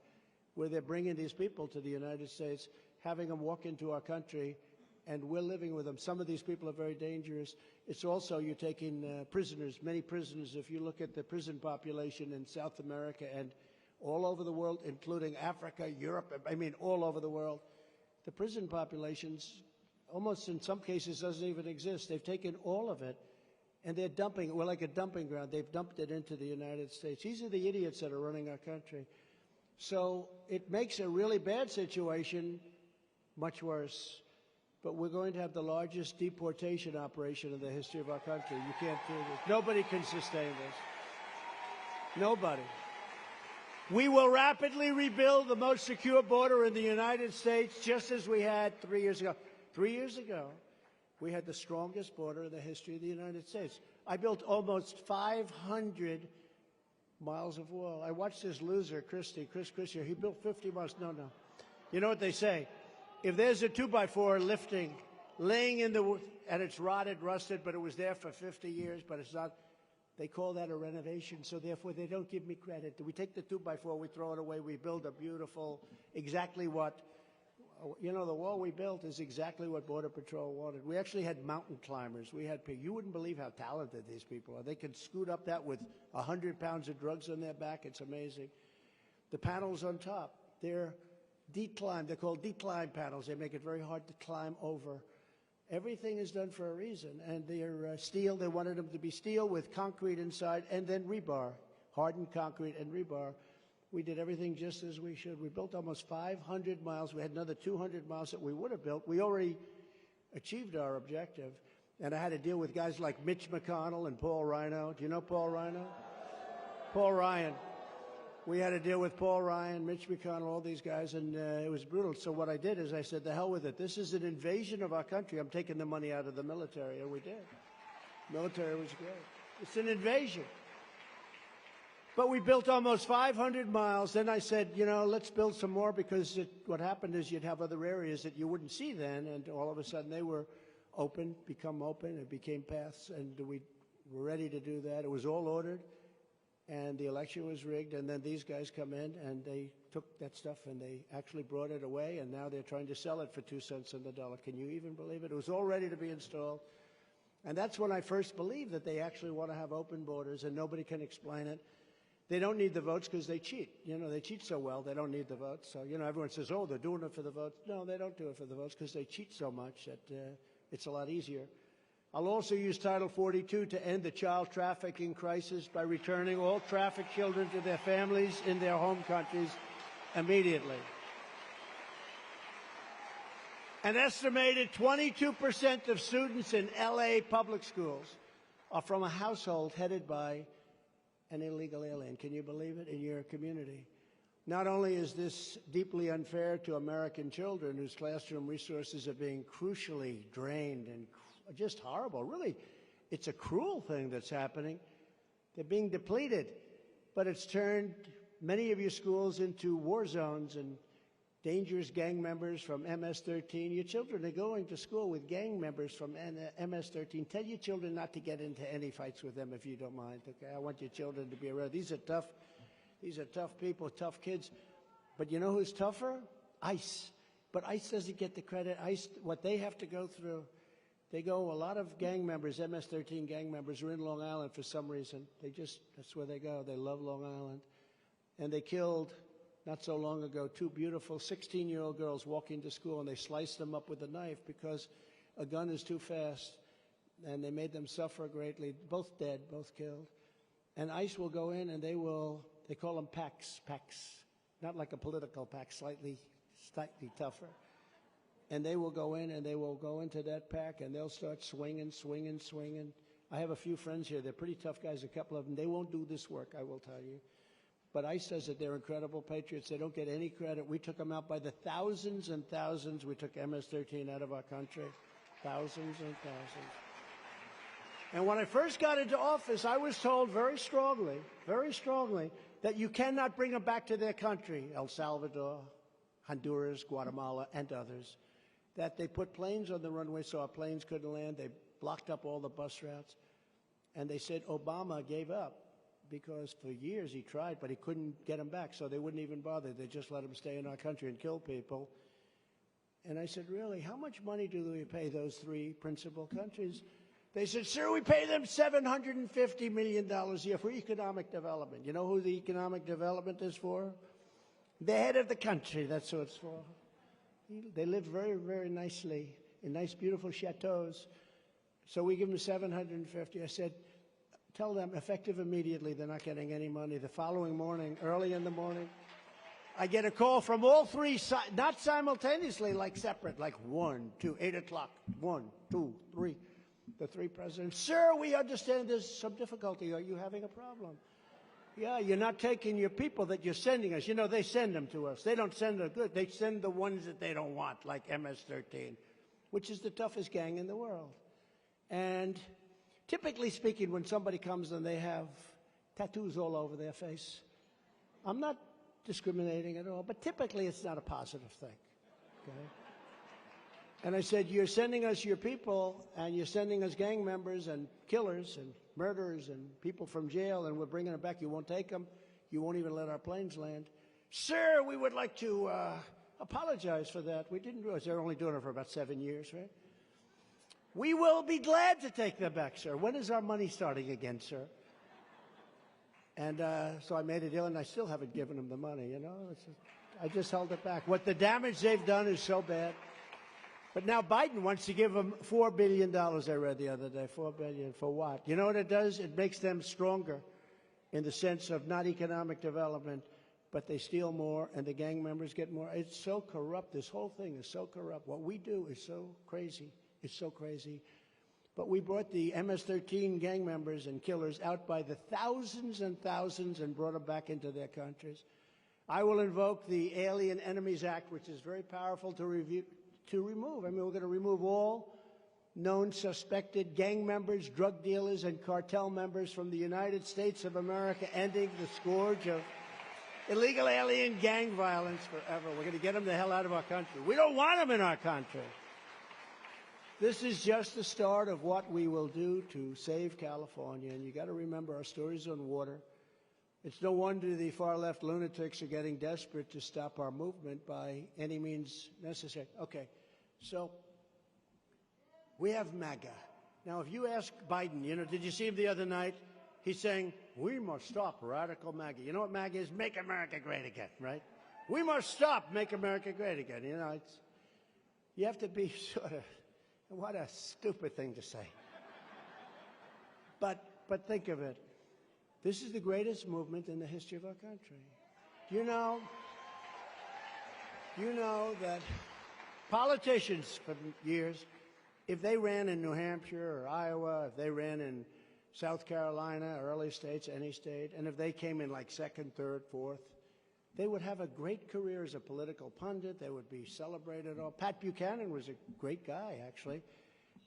where they're bringing these people to the United States, having them walk into our country, and we're living with them. Some of these people are very dangerous. It's also, you're taking prisoners, many prisoners. If you look at the prison population in South America and all over the world, including Africa, Europe, all over the world, the prison populations almost in some cases doesn't even exist. They've taken all of it, and they're dumping it. We're like a dumping ground. They've dumped it into the United States. These are the idiots that are running our country. So it makes a really bad situation much worse. But we're going to have the largest deportation operation in the history of our country. You can't do this. Nobody can sustain this. Nobody. We will rapidly rebuild the most secure border in the United States, just as we had 3 years ago. 3 years ago, we had the strongest border in the history of the United States. I built almost 500 miles of wall. I watched this loser, Chris Christie. He built 50 miles. No. You know what they say? If there's a 2x4 lifting, laying in the, and it's rotted, rusted, but it was there for 50 years, but it's not, they call that a renovation, so therefore they don't give me credit. We take the 2x4, we throw it away, we build a beautiful, exactly what, the wall we built is exactly what Border Patrol wanted. We actually had mountain climbers. You wouldn't believe how talented these people are. They could scoot up that with 100 pounds of drugs on their back. It's amazing. The panels on top, they're decline. They're called decline panels. They make it very hard to climb over. Everything is done for a reason. And they're steel. They wanted them to be steel with concrete inside and then rebar, hardened concrete and rebar. We did everything just as we should. We built almost 500 miles. We had another 200 miles that we would have built. We already achieved our objective. And I had to deal with guys like Mitch McConnell and Paul Rhino. Do you know Paul Rhino? Paul Ryan. We had to deal with Paul Ryan, Mitch McConnell, all these guys, and it was brutal. So what I did is I said, the hell with it. This is an invasion of our country. I'm taking the money out of the military, and we did. Military was great. It's an invasion. But we built almost 500 miles. Then I said, let's build some more, because what happened is you'd have other areas that you wouldn't see then, and all of a sudden they were become open, and became paths, and we were ready to do that. It was all ordered. And the election was rigged, and then these guys come in, and they took that stuff, and they actually brought it away, and now they're trying to sell it for 2 cents on the dollar. Can you even believe it? It was all ready to be installed. And that's when I first believed that they actually want to have open borders, and nobody can explain it. They don't need the votes because they cheat. They cheat so well, they don't need the votes. So, everyone says, oh, they're doing it for the votes. No, they don't do it for the votes because they cheat so much that it's a lot easier. I'll also use Title 42 to end the child trafficking crisis by returning all trafficked children to their families in their home countries immediately. An estimated 22% of students in LA public schools are from a household headed by an illegal alien. Can you believe it? In your community. Not only is this deeply unfair to American children whose classroom resources are being crucially drained and just horrible. Really, it's a cruel thing that's happening. They're being depleted. But it's turned many of your schools into war zones and dangerous gang members from MS-13. Your children are going to school with gang members from MS-13. Tell your children not to get into any fights with them if you don't mind. Okay, I want your children to be around. These are tough people, tough kids. But you know who's tougher? ICE. But ICE doesn't get the credit. ICE, what they have to go through. A lot of gang members, MS-13 gang members, are in Long Island for some reason. That's where they go. They love Long Island. And they killed, not so long ago, 2 beautiful 16-year-old girls walking to school, and they sliced them up with a knife because a gun is too fast. And they made them suffer greatly. Both dead, both killed. And ICE will go in, and they call them PACs. not like a political pack, slightly tougher. And they will go in and they will go into that pack and they'll start swinging. I have a few friends here. They're pretty tough guys, a couple of them. They won't do this work, I will tell you. But ICE says that they're incredible patriots. They don't get any credit. We took them out by the thousands and thousands. We took MS-13 out of our country. Thousands and thousands. And when I first got into office, I was told very strongly, that you cannot bring them back to their country, El Salvador, Honduras, Guatemala, and others, that they put planes on the runway so our planes couldn't land. They blocked up all the bus routes. And they said Obama gave up because for years he tried, but he couldn't get them back, so they wouldn't even bother. They just let them stay in our country and kill people. And I said, really, how much money do we pay those three principal countries? They said, sir, we pay them $750 million a year for economic development. You know who the economic development is for? The head of the country, that's who it's for. They live very, very nicely in nice, beautiful chateaus. So we give them $750. I said, tell them, effective immediately, they're not getting any money. The following morning, early in the morning, I get a call from all three, not simultaneously, like separate, like 1, 2, 8 o'clock, 1, 2, 3. The three presidents, sir, we understand there's some difficulty. Are you having a problem? Yeah, you're not taking your people that you're sending us. You know, they send them to us. They don't send the good. They send the ones that they don't want, like MS-13, which is the toughest gang in the world. And typically speaking, when somebody comes and they have tattoos all over their face, I'm not discriminating at all, but typically it's not a positive thing, okay? And I said, you're sending us your people, and you're sending us gang members and killers and murderers and people from jail, and we're bringing them back. You won't take them. You won't even let our planes land. Sir, we would like to apologize for that. We didn't realize they're only doing it for about 7 years, right? We will be glad to take them back, sir. When is our money starting again, sir? And so I made a deal, and I still haven't given them the money, you know. I just held it back. What the damage they've done is so bad. But now Biden wants to give them $4 billion, I read the other day. $4 billion for what? You know what it does? It makes them stronger in the sense of not economic development, but they steal more and the gang members get more. It's so corrupt. This whole thing is so corrupt. What we do is so crazy. It's so crazy. But we brought the MS-13 gang members and killers out by the thousands and thousands and brought them back into their countries. I will invoke the Alien Enemies Act, which is very powerful to remove. I mean, we're going to remove all known suspected gang members, drug dealers, and cartel members from the United States of America, ending the scourge of illegal alien gang violence forever. We're going to get them the hell out of our country. We don't want them in our country. This is just the start of what we will do to save California. And you got to remember, our story's on water. It's no wonder the far-left lunatics are getting desperate to stop our movement by any means necessary. Okay, so we have MAGA. Now, if you ask Biden, you know, did you see him the other night? He's saying, we must stop radical MAGA. You know what MAGA is? Make America Great Again, right? We must stop Make America Great Again. You know, you have to be sort of, what a stupid thing to say. But think of it. This is the greatest movement in the history of our country. You know that politicians for years, if they ran in New Hampshire or Iowa, if they ran in South Carolina, early states, any state, and if they came in like second, third, fourth, they would have a great career as a political pundit. They would be celebrated. Pat Buchanan was a great guy, actually,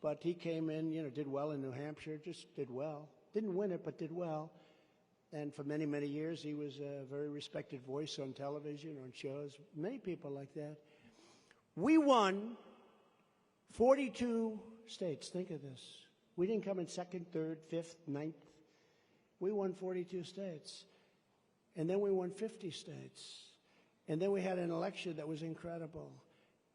but he came in, you know, did well in New Hampshire, just did well. Didn't win it, but did well. And for many, many years, he was a very respected voice on television, on shows, many people like that. We won 42 states. Think of this. We didn't come in second, third, fifth, ninth. We won 42 states. And then we won 50 states. And then we had an election that was incredible.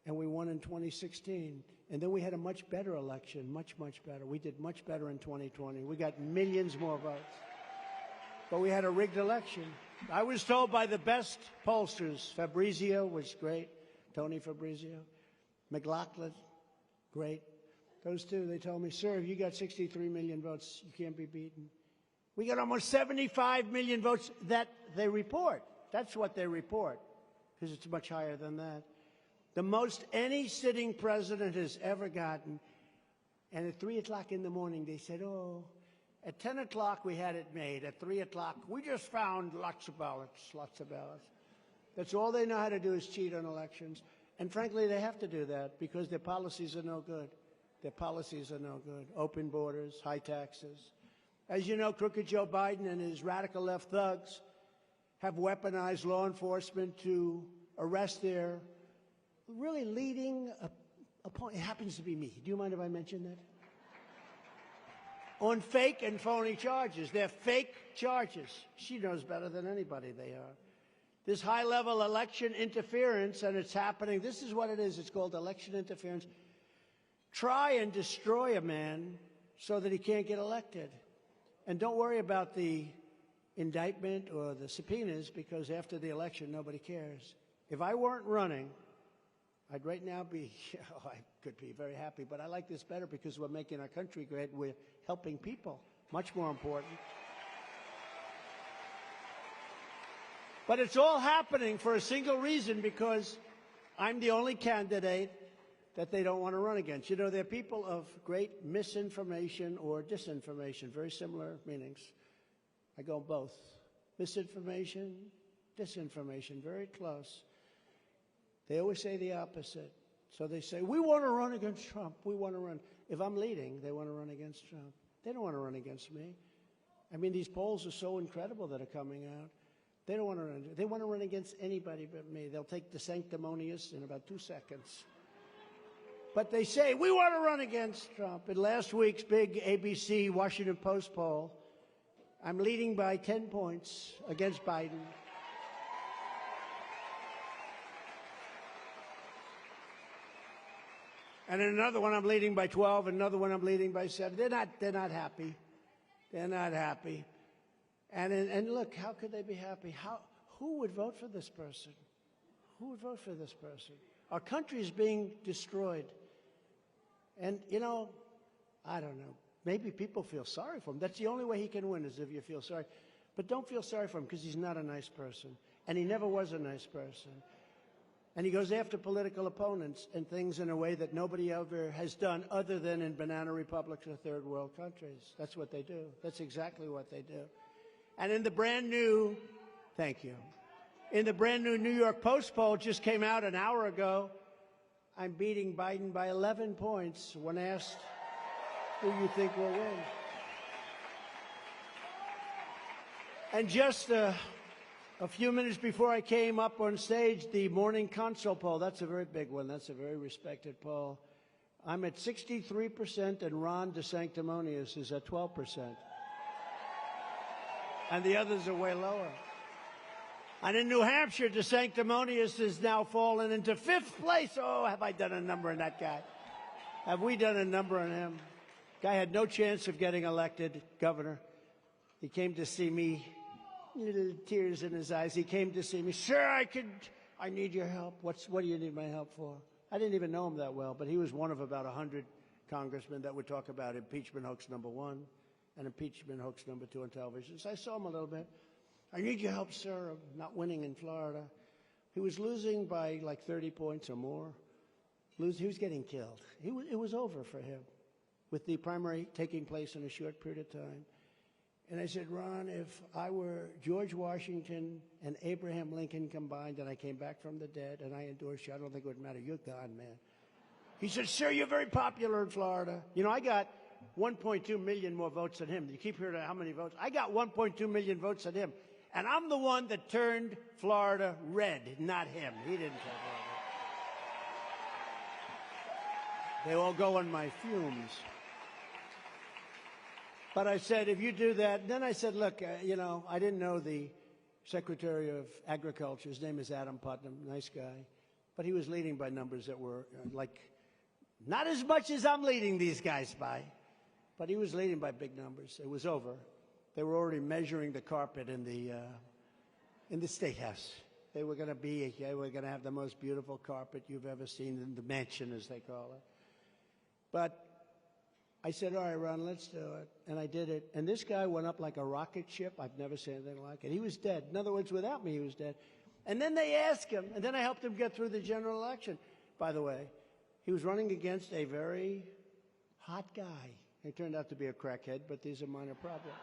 And we won in 2016. And then we had a much better election, much, much better. We did much better in 2020. We got millions more votes. But we had a rigged election. I was told by the best pollsters, Fabrizio was great, Tony Fabrizio, McLaughlin, great. Those two, they told me, sir, if you got 63 million votes, you can't be beaten. We got almost 75 million votes that they report. That's what they report. because it's much higher than that. The most any sitting president has ever gotten. And at 3 o'clock in the morning, they said, oh, at 10 o'clock we had it made. At 3 o'clock, we just found lots of ballots, lots of ballots. That's all they know how to do is cheat on elections. And frankly, they have to do that because their policies are no good. Their policies are no good. Open borders, high taxes. As you know, crooked Joe Biden and his radical left thugs have weaponized law enforcement to arrest their really leading opponent. It happens to be me. Do you mind if I mention that? On fake and phony charges. They're fake charges. She knows better than anybody they are. This high-level election interference, and it's happening. This is what it is. It's called election interference. Try and destroy a man so that he can't get elected. And don't worry about the indictment or the subpoenas, because after the election, nobody cares. If I weren't running, I'd right now be, I could be very happy, but I like this better because we're making our country great. We're helping people, much more important. But it's all happening for a single reason, because I'm the only candidate that they don't want to run against. You know, they're people of great misinformation or disinformation, very similar meanings. I go both. Misinformation, disinformation, very close. They always say the opposite. So they say, we want to run against Trump. We want to run. If I'm leading, they want to run against Trump. They don't want to run against me. I mean, these polls are so incredible that are coming out. They don't want to run. They want to run against anybody but me. They'll take the sanctimonious in about 2 seconds. But they say, we want to run against Trump. In last week's big ABC Washington Post poll, I'm leading by 10 points against Biden. And in another one, I'm leading by 12. Another one, I'm leading by 7. They're not happy. They're not happy. And look, how could they be happy? Who would vote for this person? Who would vote for this person? Our country is being destroyed. And, you know, I don't know. Maybe people feel sorry for him. That's the only way he can win, is if you feel sorry. But don't feel sorry for him, because he's not a nice person. And he never was a nice person. And he goes after political opponents and things in a way that nobody ever has done other than in banana republics or third world countries. That's what they do. That's exactly what they do. And in the brand new, thank you, in the brand new New York Post poll just came out an hour ago, I'm beating Biden by 11 points when asked who you think will win. And just a few minutes before I came up on stage, the morning console poll, that's a very big one. That's a very respected poll. I'm at 63%, and Ron DeSanctimonious is at 12%. And the others are way lower. And in New Hampshire, DeSanctimonious has now fallen into 5th place. Oh, have I done a number on that guy? Have we done a number on him? Guy had no chance of getting elected governor. He came to see me, little tears in his eyes. He came to see me. Sir, I need your help. What do you need my help for? I didn't even know him that well, but he was one of about 100 congressmen that would talk about impeachment hoax number 1 and impeachment hoax number 2 on television. So I saw him a little bit. I need your help, sir. I'm not winning in Florida. He was losing by like 30 points or more. He was getting killed. It was over for him, with the primary taking place in a short period of time. And I said, Ron, if I were George Washington and Abraham Lincoln combined and I came back from the dead and I endorsed you, I don't think it would matter. You're gone, man. He said, sir, you're very popular in Florida. You know, I got 1.2 million more votes than him. You keep hearing how many votes. I got 1.2 million votes than him. And I'm the one that turned Florida red, not him. He didn't turn Florida red. They all go on my fumes. But I said, if you do that, then I said, look, you know, I didn't know the Secretary of Agriculture. His name is Adam Putnam, nice guy. But he was leading by numbers that were like, not as much as I'm leading these guys by, but he was leading by big numbers. It was over. They were already measuring the carpet in the State House. They were going to have the most beautiful carpet you've ever seen in the mansion, as they call it. But I said, all right, Ron, let's do it. And I did it. And this guy went up like a rocket ship. I've never seen anything like it. He was dead. In other words, without me, he was dead. And then they asked him, and then I helped him get through the general election. By the way, he was running against a very hot guy. He turned out to be a crackhead, but these are minor problems.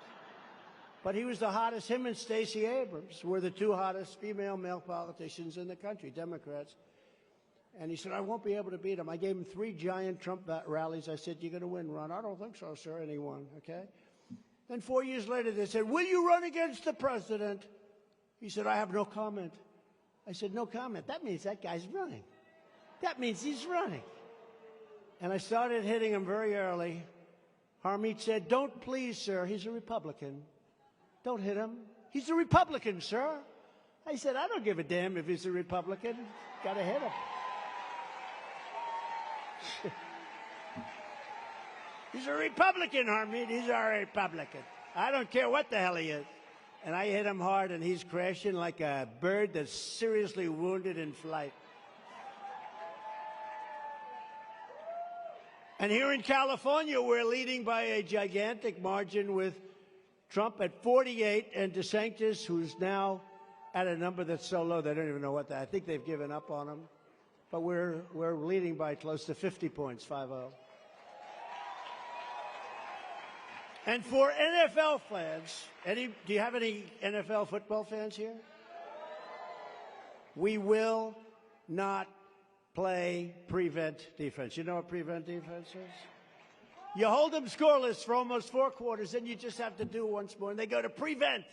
But he was the hottest. Him and Stacey Abrams were the two hottest female male politicians in the country, Democrats. And he said, I won't be able to beat him. I gave him 3 giant Trump rallies. I said, you're going to win, Ron. I don't think so, sir. And he won, okay? Then 4 years later, they said, will you run against the president? He said, I have no comment. I said, no comment. That means that guy's running. That means he's running. And I started hitting him very early. Harmeet said, don't please, sir. He's a Republican. Don't hit him. He's a Republican, sir. I said, I don't give a damn if he's a Republican. Got to hit him. He's a Republican, Harmeet. He's a Republican. I don't care what the hell he is. And I hit him hard, and he's crashing like a bird that's seriously wounded in flight. And here in California, we're leading by a gigantic margin with Trump at 48 and DeSantis, who's now at a number that's so low they don't even know what that. I think they've given up on him. But we're leading by close to 50 points, 5-0. And for NFL fans, do you have any NFL football fans here? We will not play prevent defense. You know what prevent defense is? You hold them scoreless for almost 4 quarters, then you just have to do once more, and they go to prevent.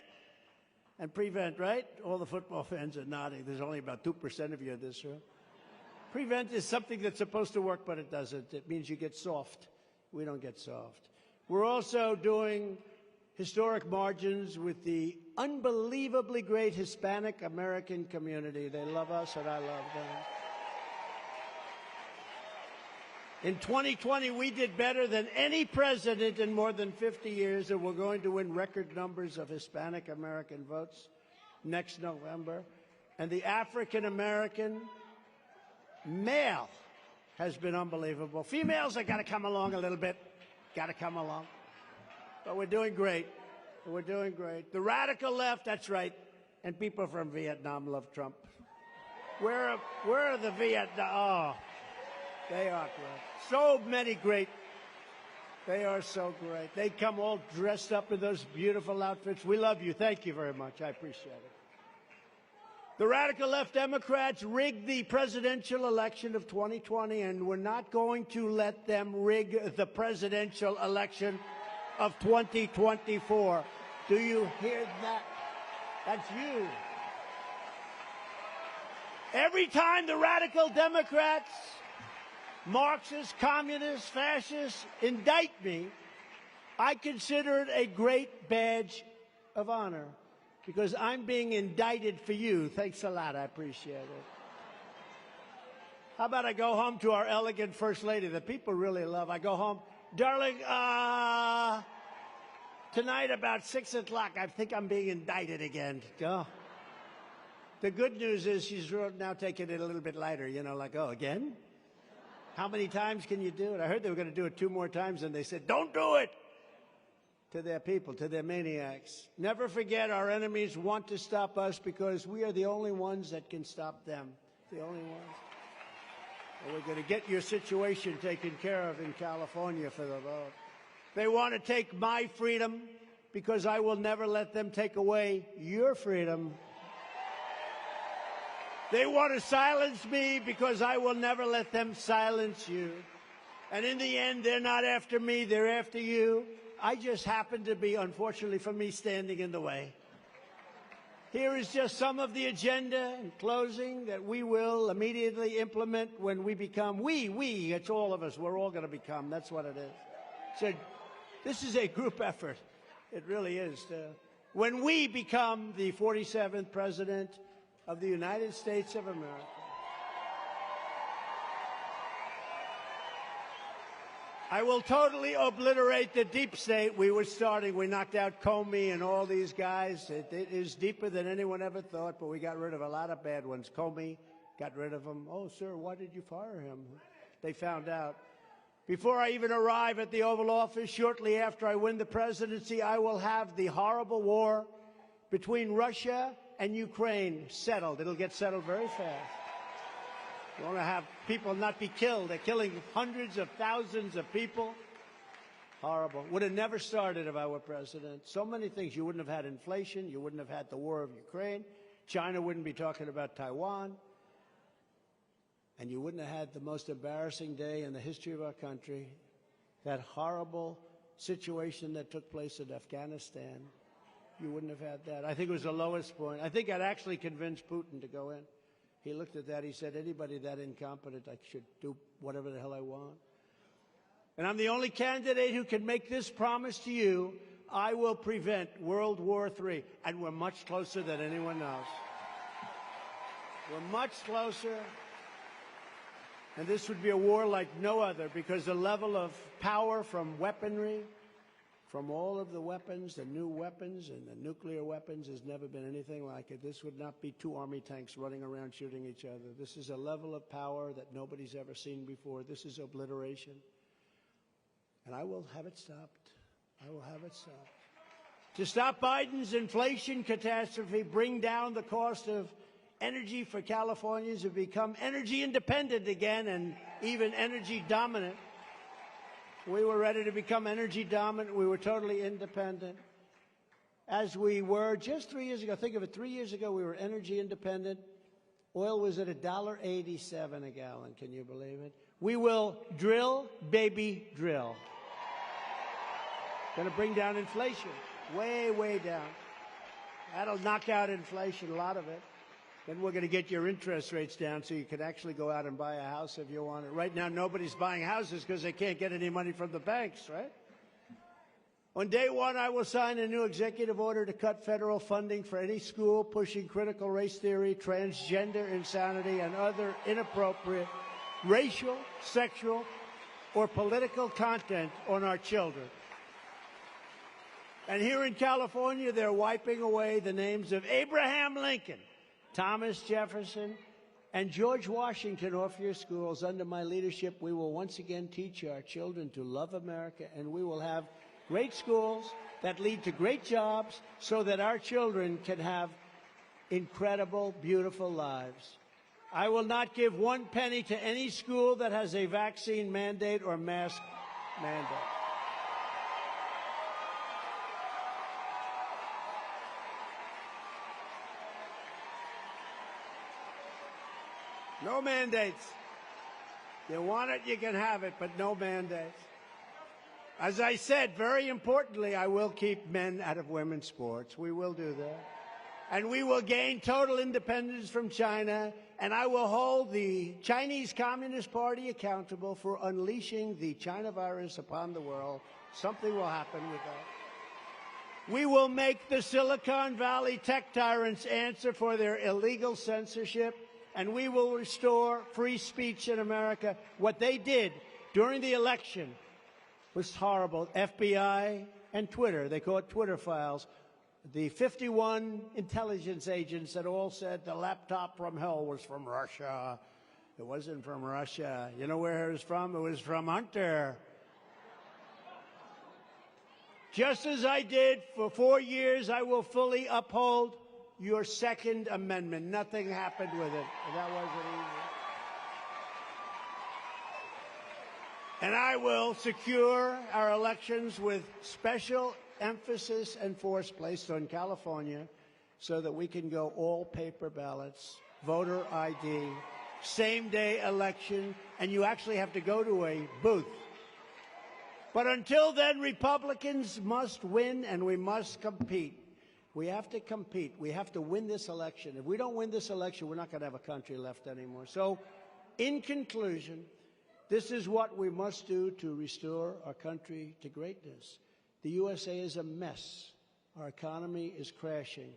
And prevent, right? All the football fans are nodding. There's only about 2% of you in this room. Prevent is something that's supposed to work, but it doesn't. It means you get soft. We don't get soft. We're also doing historic margins with the unbelievably great Hispanic American community. They love us, and I love them. In 2020, we did better than any president in more than 50 years, and we're going to win record numbers of Hispanic American votes next November. And the African American male has been unbelievable. Females have got to come along a little bit. Got to come along. But we're doing great. We're doing great. The radical left, that's right. And people from Vietnam love Trump. Where are the Vietnam? Oh, they are great. So many great. They are so great. They come all dressed up in those beautiful outfits. We love you. Thank you very much. I appreciate it. The radical left Democrats rigged the presidential election of 2020, and we're not going to let them rig the presidential election of 2024. Do you hear that? That's you. Every time the radical Democrats, Marxists, communists, fascists indict me, I consider it a great badge of honor. Because I'm being indicted for you. Thanks a lot. I appreciate it. How about I go home to our elegant First Lady that people really love? I go home, darling, tonight about 6 o'clock, I think I'm being indicted again. Oh. The good news is she's now taking it a little bit lighter, you know, like, oh, again? How many times can you do it? I heard they were going to do it 2 more times, and they said, don't do it. To their people, to their maniacs. Never forget, our enemies want to stop us because we are the only ones that can stop them. The only ones. And we're going to get your situation taken care of in California for the vote. They want to take my freedom because I will never let them take away your freedom. They want to silence me because I will never let them silence you. And in the end, they're not after me, they're after you. I just happen to be, unfortunately for me, standing in the way. Here is just some of the agenda in closing that we will immediately implement when we become, it's all of us, we're all going to become, that's what it is. So this is a group effort. It really is. When we become the 47th President of the United States of America, I will totally obliterate the deep state we were starting. We knocked out Comey and all these guys. It is deeper than anyone ever thought, but we got rid of a lot of bad ones. Comey, got rid of him. Oh, sir, why did you fire him? They found out. Before I even arrive at the Oval Office, shortly after I win the presidency, I will have the horrible war between Russia and Ukraine settled. It'll get settled very fast. You want to have people not be killed. They're killing hundreds of thousands of people. Horrible. Would have never started if I were president. So many things. You wouldn't have had inflation. You wouldn't have had the war of Ukraine. China wouldn't be talking about Taiwan. And you wouldn't have had the most embarrassing day in the history of our country, that horrible situation that took place in Afghanistan. You wouldn't have had that. I think it was the lowest point. I think I'd actually convinced Putin to go in. He looked at that. He said, anybody that incompetent, I should do whatever the hell I want. And I'm the only candidate who can make this promise to you. I will prevent World War III. And we're much closer than anyone else. We're much closer. And this would be a war like no other, because the level of power from weaponry, from all of the weapons, the new weapons and the nuclear weapons, has never been anything like it. This would not be 2 army tanks running around shooting each other. This is a level of power that nobody's ever seen before. This is obliteration. And I will have it stopped. I will have it stopped. To stop Biden's inflation catastrophe, bring down the cost of energy for Californians, to become energy independent again and even energy dominant. We were ready to become energy dominant. We were totally independent. As we were just 3 years ago. Think of it, 3 years ago we were energy independent. Oil was at $1.87 a gallon. Can you believe it? We will drill, baby, drill. Going to bring down inflation. Way, way down. That'll knock out inflation, a lot of it. Then we're going to get your interest rates down so you can actually go out and buy a house if you want it. Right now, nobody's buying houses because they can't get any money from the banks, right? On day one, I will sign a new executive order to cut federal funding for any school pushing critical race theory, transgender insanity, and other inappropriate racial, sexual, or political content on our children. And here in California, they're wiping away the names of Abraham Lincoln, Thomas Jefferson, and George Washington off your schools. Under my leadership, we will once again teach our children to love America, and we will have great schools that lead to great jobs so that our children can have incredible, beautiful lives. I will not give 1 penny to any school that has a vaccine mandate or mask mandate. No mandates. You want it, you can have it, but no mandates. As I said, very importantly, I will keep men out of women's sports. We will do that. And we will gain total independence from China, and I will hold the Chinese Communist Party accountable for unleashing the China virus upon the world. Something will happen with that. We will make the Silicon Valley tech tyrants answer for their illegal censorship, and we will restore free speech in America. What they did during the election was horrible. FBI and Twitter, they call it Twitter files. The 51 intelligence agents that all said the laptop from hell was from Russia. It wasn't from Russia. You know where it was from? It was from Hunter. Just as I did for 4 years, I will fully uphold your Second Amendment. Nothing happened with it. That wasn't easy. And I will secure our elections with special emphasis and force placed on California so that we can go all paper ballots, voter ID, same-day election, and you actually have to go to a booth. But until then, Republicans must win, and we must compete. We have to compete. We have to win this election. If we don't win this election, we're not going to have a country left anymore. So, in conclusion, this is what we must do to restore our country to greatness. The USA is a mess. Our economy is crashing.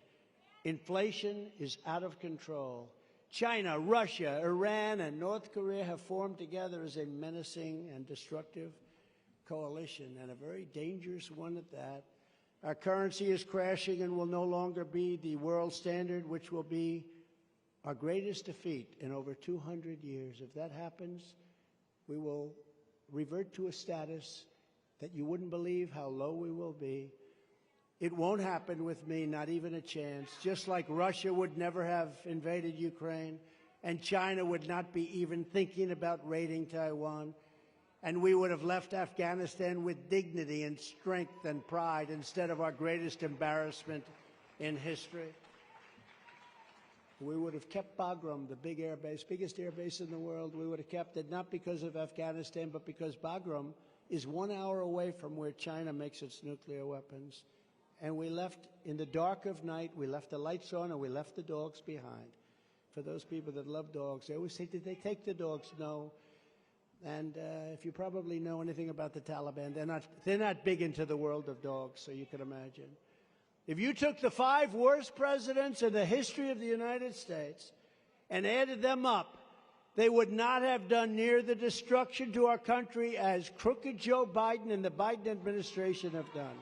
Inflation is out of control. China, Russia, Iran, and North Korea have formed together as a menacing and destructive coalition, and a very dangerous one at that. Our currency is crashing and will no longer be the world standard, which will be our greatest defeat in over 200 years. If that happens, we will revert to a status that you wouldn't believe how low we will be. It won't happen with me, not even a chance. Just like Russia would never have invaded Ukraine, and China would not be even thinking about raiding Taiwan, and we would have left Afghanistan with dignity and strength and pride instead of our greatest embarrassment in history. We would have kept Bagram, the big air base, biggest air base in the world. We would have kept it not because of Afghanistan, but because Bagram is 1 hour away from where China makes its nuclear weapons. And we left, in the dark of night, we left the lights on and we left the dogs behind. For those people that love dogs, they always say, did they take the dogs? No. And if you probably know anything about the Taliban, they're not big into the world of dogs, so you can imagine. If you took the 5 worst presidents in the history of the United States and added them up, they would not have done near the destruction to our country as crooked Joe Biden and the Biden administration have done.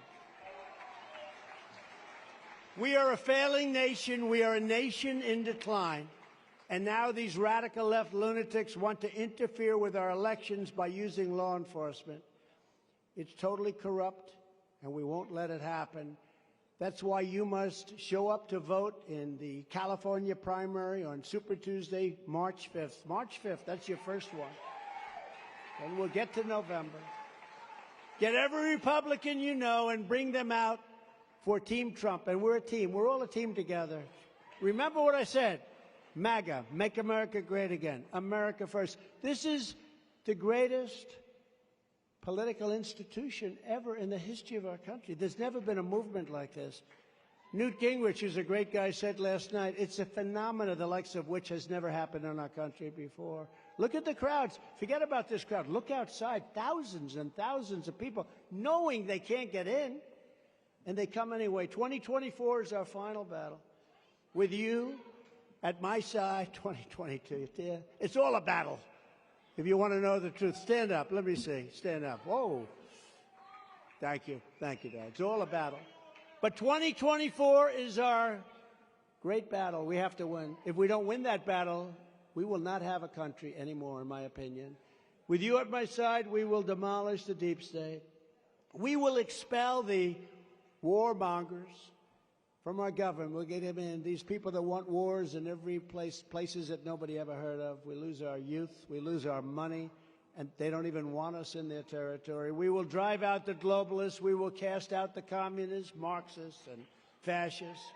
We are a failing nation. We are a nation in decline. And now these radical left lunatics want to interfere with our elections by using law enforcement. It's totally corrupt, and we won't let it happen. That's why you must show up to vote in the California primary on Super Tuesday, March 5th. March 5th, that's your first one. And we'll get to November. Get every Republican you know and bring them out for Team Trump. And we're a team. We're all a team together. Remember what I said. MAGA, Make America Great Again. America first. This is the greatest political institution ever in the history of our country. There's never been a movement like this. Newt Gingrich, who's a great guy, said last night, it's a phenomenon the likes of which has never happened in our country before. Look at the crowds. Forget about this crowd. Look outside. Thousands and thousands of people knowing they can't get in, and they come anyway. 2024 is our final battle. With you at my side, 2022. It's all a battle. If you want to know the truth, stand up. Let me see. Stand up. Whoa. Thank you. Thank you, Dad. It's all a battle. But 2024 is our great battle. We have to win. If we don't win that battle, we will not have a country anymore, in my opinion. With you at my side, we will demolish the deep state. We will expel the warmongers from our government. We'll get them in. These people that want wars in every places that nobody ever heard of. We lose our youth. We lose our money. And they don't even want us in their territory. We will drive out the globalists. We will cast out the communists, Marxists, and fascists.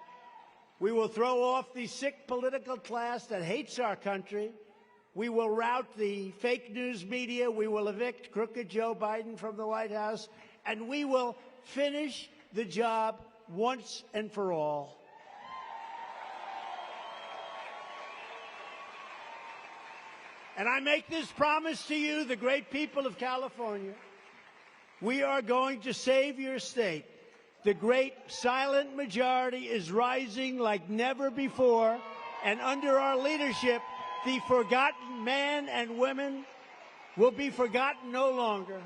We will throw off the sick political class that hates our country. We will rout the fake news media. We will evict crooked Joe Biden from the White House. And we will finish the job once and for all. And I make this promise to you, the great people of California. We are going to save your state. The great silent majority is rising like never before. And under our leadership, the forgotten men and women will be forgotten no longer.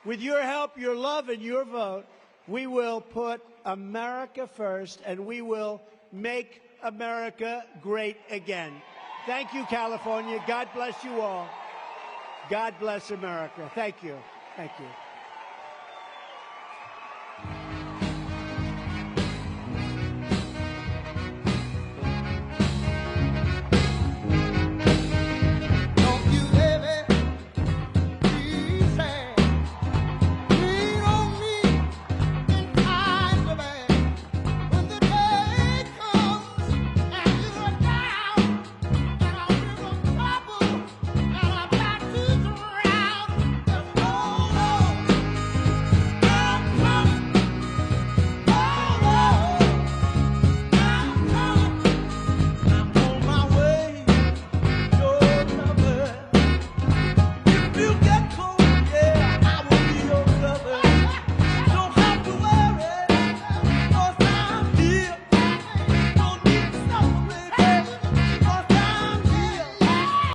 With your help, your love, and your vote, we will put America first, and we will make America great again. Thank you, California. God bless you all. God bless America. Thank you. Thank you.